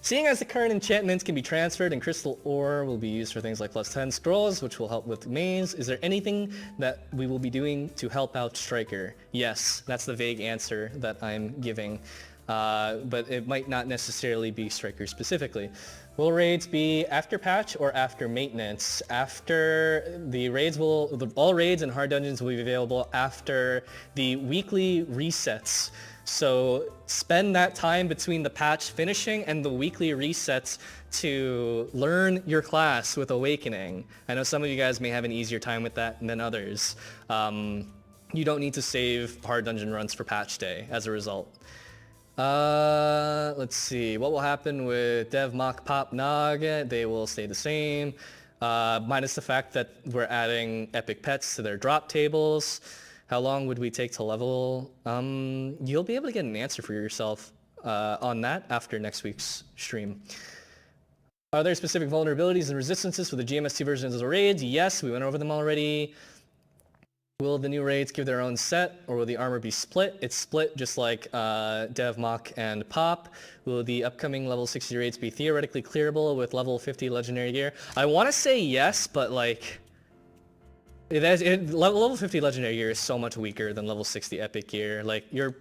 Speaker 1: Seeing as the current enchantments can be transferred and crystal ore will be used for things like +10 scrolls, which will help with mains, is there anything that we will be doing to help out Striker? Yes, that's the vague answer that I'm giving. But it might not necessarily be Striker specifically. Will raids be after patch or after maintenance? After the raids all raids and hard dungeons will be available after the weekly resets. So spend that time between the patch finishing and the weekly resets to learn your class with Awakening. I know some of you guys may have an easier time with that than others. You don't need to save hard dungeon runs for patch day as a result. Let's see. What will happen with Dev, Mach, Pop, Nog? They will stay the same. Minus the fact that we're adding epic pets to their drop tables. How long would we take to level? You'll be able to get an answer for yourself on that after next week's stream. Are there specific vulnerabilities and resistances for the GMS2 versions of the raids? Yes, we went over them already. Will the new raids give their own set, or will the armor be split? It's split just like Dev, Mach, and Pop. Will the upcoming level 60 raids be theoretically clearable with level 50 legendary gear? I want to say yes, but like... level 50 legendary gear is so much weaker than level 60 epic gear. Like you're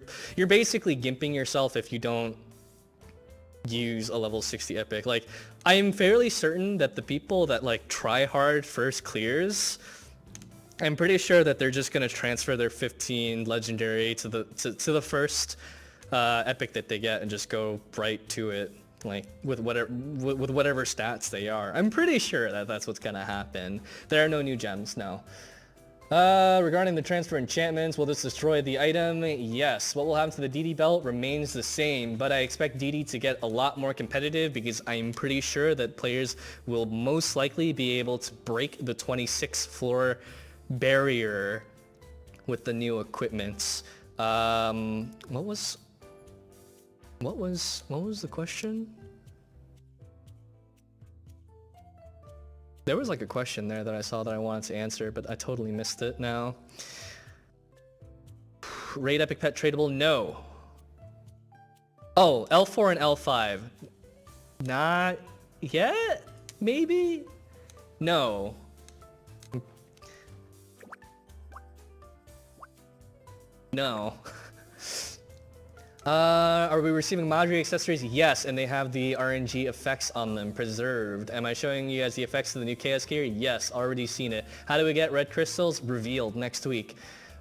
Speaker 1: basically gimping yourself if you don't use a level 60 epic. Like I am fairly certain that the people that like try hard first clears, I'm pretty sure that they're just gonna transfer their 15 legendary to the first epic that they get and just go right to it, like with whatever stats they are. I'm pretty sure that that's what's gonna happen. There are no new gems, no. Regarding the transfer enchantments, will this destroy the item? Yes. What will happen to the DD belt remains the same, but I expect DD to get a lot more competitive because I'm pretty sure that players will most likely be able to break the 26th floor barrier with the new equipment. What was the question? There was like a question there that I saw that I wanted to answer, but I totally missed it now. Raid epic pet tradable? No. Oh, L4 and L5. Not yet? Maybe? No. No. Are we receiving Madri accessories? Yes, and they have the RNG effects on them preserved. Am I showing you guys the effects of the new Chaos gear? Yes, already seen it. How do we get red crystals? Revealed next week.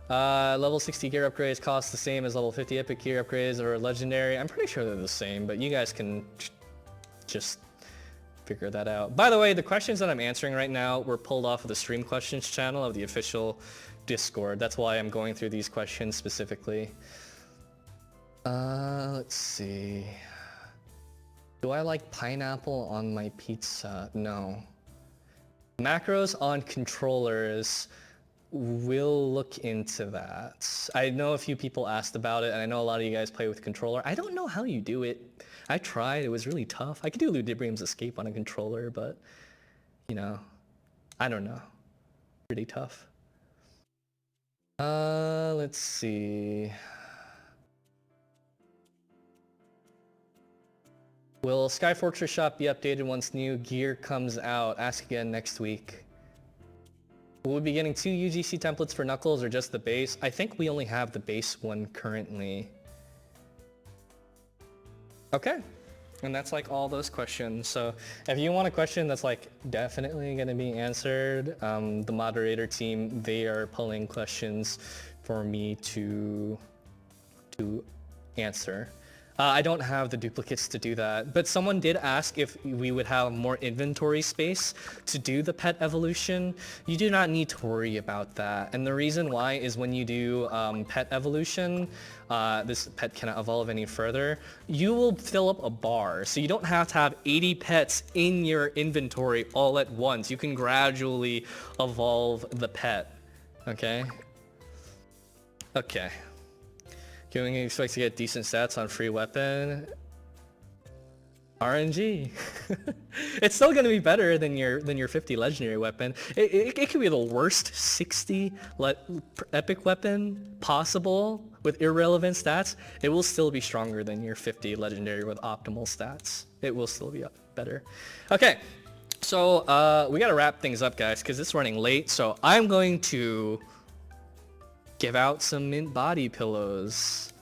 Speaker 1: Level 60 gear upgrades cost the same as level 50 epic gear upgrades or legendary. I'm pretty sure they're the same, but you guys can just figure that out. By the way, the questions that I'm answering right now were pulled off of the stream questions channel of the official Discord. That's why I'm going through these questions specifically. Let's see. Do I like pineapple on my pizza? No. Macros on controllers. We'll look into that. I know a few people asked about it, and I know a lot of you guys play with controller. I don't know how you do it. I tried. It was really tough. I could do Ludibrium's Escape on a controller, but, you know, I don't know. Pretty tough. Let's see. Will Sky Fortress Shop be updated once new gear comes out? Ask again next week. Will we be getting 2 UGC templates for Knuckles or just the base? I think we only have the base one currently. Okay. And that's like all those questions. So if you want a question that's like definitely going to be answered, the moderator team, they are pulling questions for me to answer. I don't have the duplicates to do that, but someone did ask if we would have more inventory space to do the pet evolution. You do not need to worry about that, and the reason why is when you do pet evolution, this pet cannot evolve any further, you will fill up a bar, so you don't have to have 80 pets in your inventory all at once. You can gradually evolve the pet, okay? Okay. Can we expect to get decent stats on free weapon? RNG. It's still gonna be better than your 50 legendary weapon. It could be the worst 60 epic weapon possible with irrelevant stats. It will still be stronger than your 50 legendary with optimal stats. It will still be better. Okay, so we gotta wrap things up, guys, because it's running late. So I'm going to give out some mint body pillows.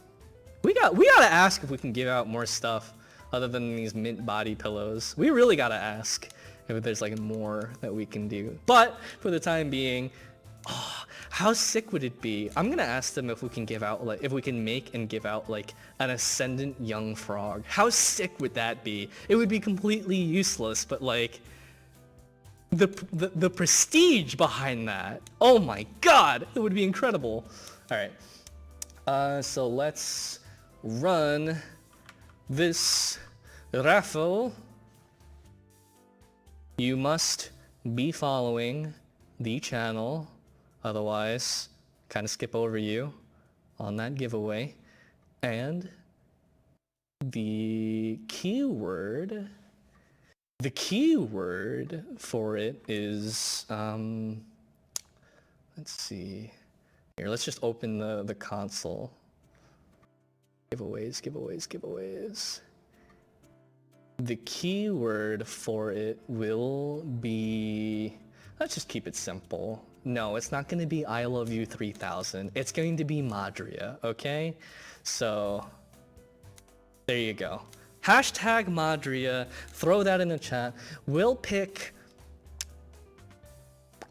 Speaker 1: We gotta ask if we can give out more stuff other than these mint body pillows. We really gotta ask if there's like more that we can do. But for the time being, oh, how sick would it be? I'm gonna ask them if we can give out, like, if we can make and give out like an ascendant young frog. How sick would that be? It would be completely useless, but like the prestige behind that, oh my god, it would be incredible. All right, so let's run this raffle. You must be following the channel, otherwise kind of skip over you on that giveaway. And the keyword for it is, let's see. Here, let's just open the console. Giveaways. The keyword for it will be, let's just keep it simple. No, it's not going to be I love you 3000. It's going to be Madria, okay? So, there you go. Hashtag Madria, throw that in the chat. We'll pick,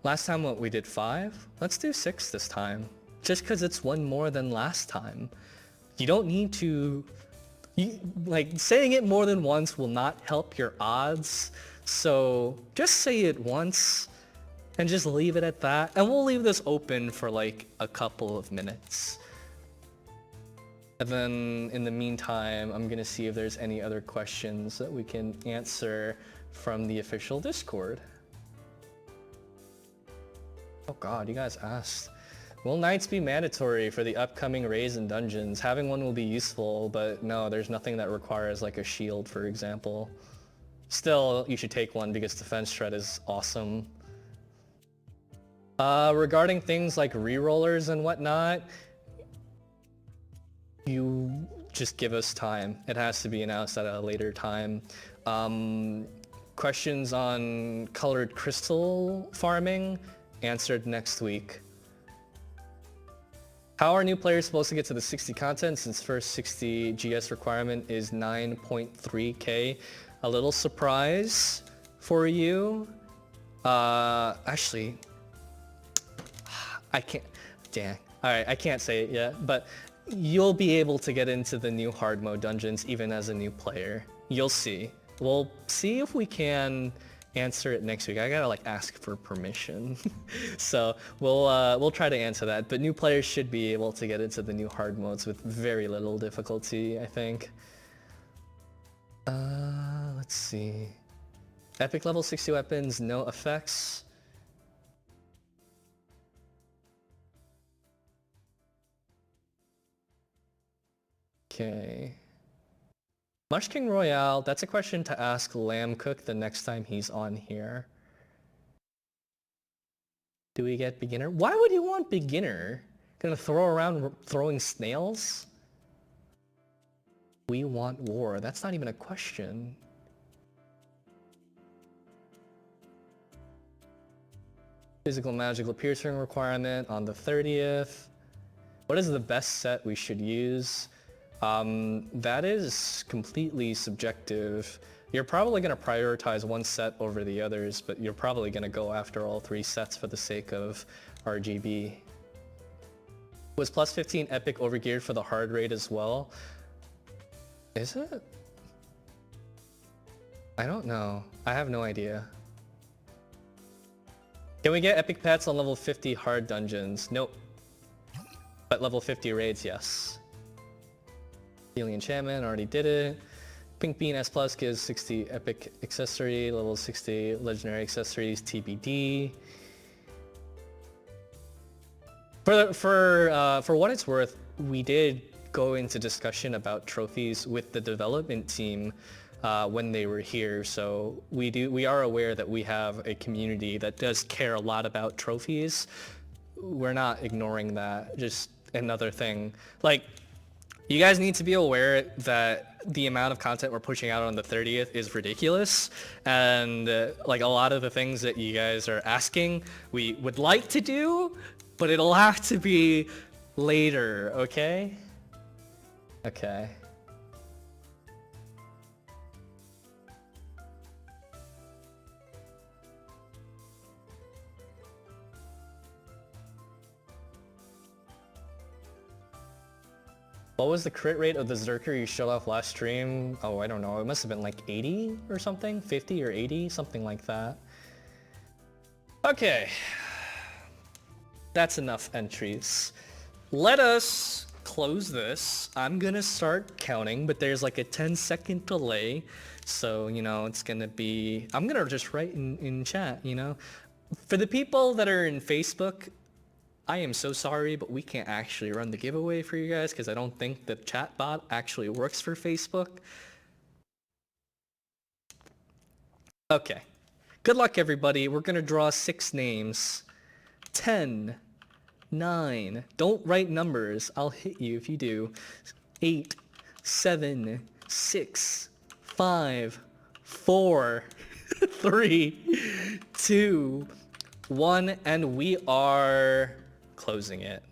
Speaker 1: last time what we did 5? Let's do 6 this time. Just because it's one more than last time. You don't need to, like, saying it more than once will not help your odds. So just say it once and just leave it at that. And we'll leave this open for like a couple of minutes. And then in the meantime, I'm gonna see if there's any other questions that we can answer from the official Discord. Oh god, you guys asked. Will knights be mandatory for the upcoming raids and dungeons? Having one will be useful, but no, there's nothing that requires like a shield, for example. Still, you should take one because defense shred is awesome. Regarding things like rerollers and whatnot, you just give us time. It has to be announced at a later time. Questions on colored crystal farming, answered next week. How are new players supposed to get to the 60 content since first 60 GS requirement is 9.3k? A little surprise for you. Actually, I can't, dang. All right, I can't say it yet, but you'll be able to get into the new hard mode dungeons even as a new player. You'll see. We'll see if we can answer it next week. I gotta like ask for permission. So we'll try to answer that, but new players should be able to get into the new hard modes with very little difficulty, I think. Let's see. Epic level 60 weapons, no effects. Okay. Mush King Royale, that's a question to ask Lamb Cook the next time he's on here. Do we get beginner? Why would you want beginner? Gonna throw around throwing snails? We want war. That's not even a question. Physical magical piercing requirement on the 30th. What is the best set we should use? That is completely subjective. You're probably going to prioritize one set over the others, but you're probably going to go after all 3 sets for the sake of RGB. Was plus 15 epic overgeared for the hard raid as well? Is it? I don't know. I have no idea. Can we get epic pets on level 50 hard dungeons? Nope. But level 50 raids, yes. Healing enchantment, already did it. Pink Bean S Plus gives 60 epic accessory, level 60 legendary accessories, TBD. For what it's worth, we did go into discussion about trophies with the development team when they were here. So we are aware that we have a community that does care a lot about trophies. We're not ignoring that. Just another thing, like, you guys need to be aware that the amount of content we're pushing out on the 30th is ridiculous, and like a lot of the things that you guys are asking, we would like to do, but it'll have to be later, okay? Okay. What was the crit rate of the Zerker you showed off last stream? Oh, I don't know. It must have been like 80 or something? 50 or 80? Something like that. Okay. That's enough entries. Let us close this. I'm gonna start counting, but there's like a 10-second delay. So, you know, it's gonna be... I'm gonna just write in chat, you know? For the people that are in Facebook, I am so sorry, but we can't actually run the giveaway for you guys because I don't think the chat bot actually works for Facebook. Okay. Good luck, everybody. We're gonna draw 6 names. 10, 9. Don't write numbers. I'll hit you if you do. 8, 7, 6, 5, 4, 3, 2, 1, and we are closing it.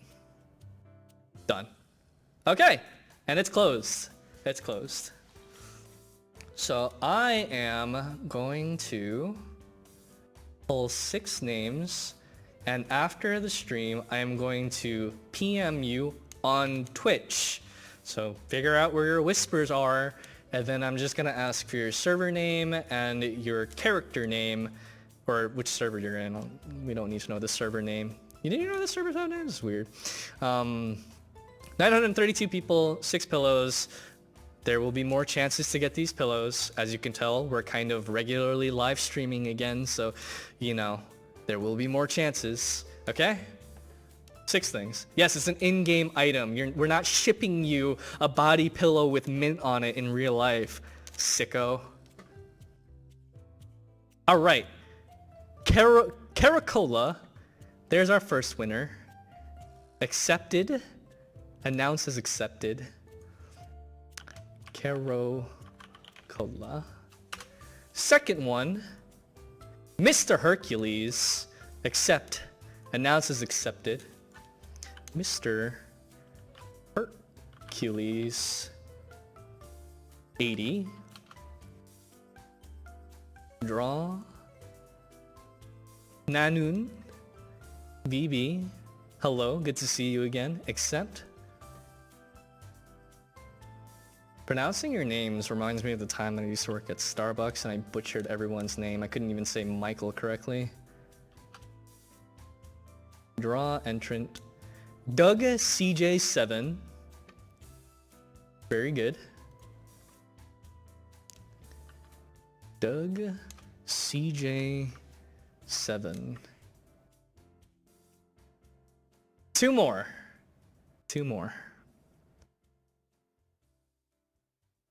Speaker 1: Done. Okay, and it's closed. It's closed. So I am going to pull 6 names, and after the stream, I am going to PM you on Twitch. So figure out where your whispers are, and then I'm just gonna ask for your server name and your character name, or which server you're in. We don't need to know the server name. You didn't know the server name? It's weird. 932 people, 6 pillows. There will be more chances to get these pillows. As you can tell, we're kind of regularly live streaming again, so, you know, there will be more chances. Okay? 6 things. Yes, it's an in-game item. We're not shipping you a body pillow with mint on it in real life, sicko. All right. Caracola. There's our first winner. Accepted. Announced as accepted. Caracola. Second one. Mr. Hercules. Accept. Announced as accepted. Mr. Hercules. 80. Draw. Nanun. BB. Hello, good to see you again. Accept. Pronouncing your names reminds me of the time that I used to work at Starbucks and I butchered everyone's name. I couldn't even say Michael correctly. Draw entrant. Doug CJ7. Very good. Doug CJ7. 2 more. 2 more.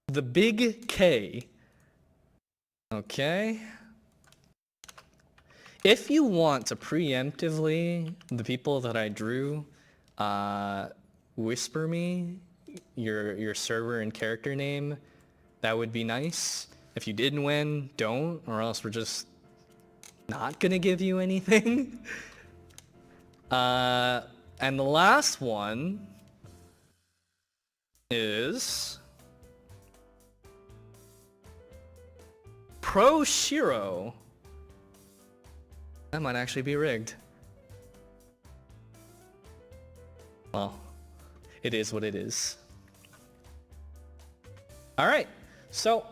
Speaker 1: The Big K. Okay. If you want to preemptively, the people that I drew, whisper me your server and character name, that would be nice. If you didn't win, don't, or else we're just not gonna give you anything. And the last one is Pro Shiro. That might actually be rigged. Well, it is what it is. All right, so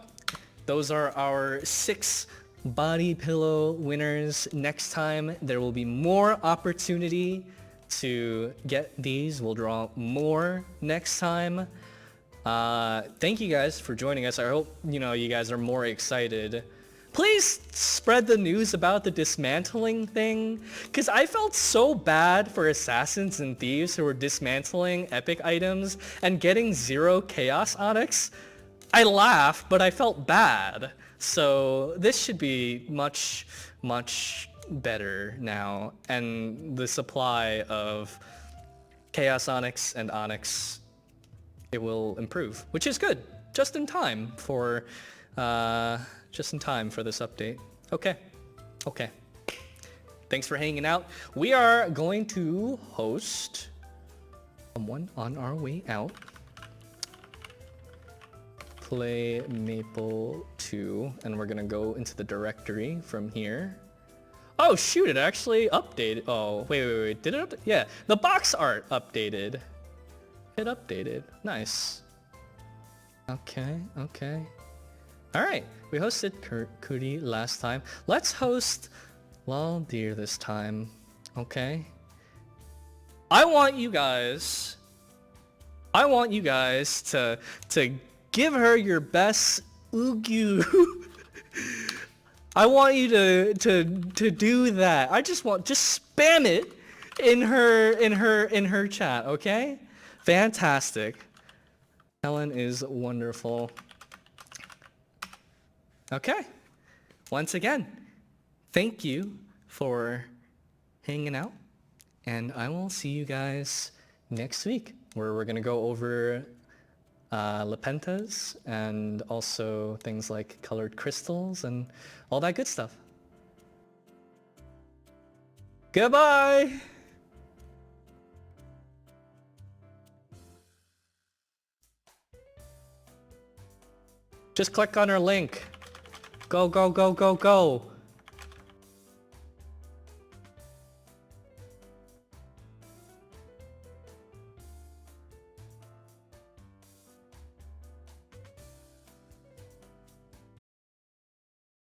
Speaker 1: those are our 6 body pillow winners. Next time there will be more opportunity to get these. We'll draw more next time. Thank you guys for joining us. I hope you guys are more excited. Please spread the news about the dismantling thing, because I felt so bad for assassins and thieves who were dismantling epic items and getting 0 chaos onyx. I laughed, but I felt bad. So this should be much, much better now, and the supply of chaos onyx and onyx, it will improve, which is good. Just in time for this update. Okay. Thanks for hanging out. We are going to host someone on our way out. Play Maple 2, and we're gonna go into the directory from here. Oh shoot, it actually updated. Oh, wait. Did it update? Yeah, the box art updated. It updated. Nice. Okay. Alright, we hosted Kuri last time. Let's host Deer this time. Okay. I want you guys to give her your best Ugu. I want you to do that. Just spam it in her chat, okay? Fantastic. Helen is wonderful. Okay. Once again, thank you for hanging out, and I will see you guys next week, where we're gonna go over Lapentas and also things like colored crystals and all that good stuff. Goodbye! Just click on our link. Go.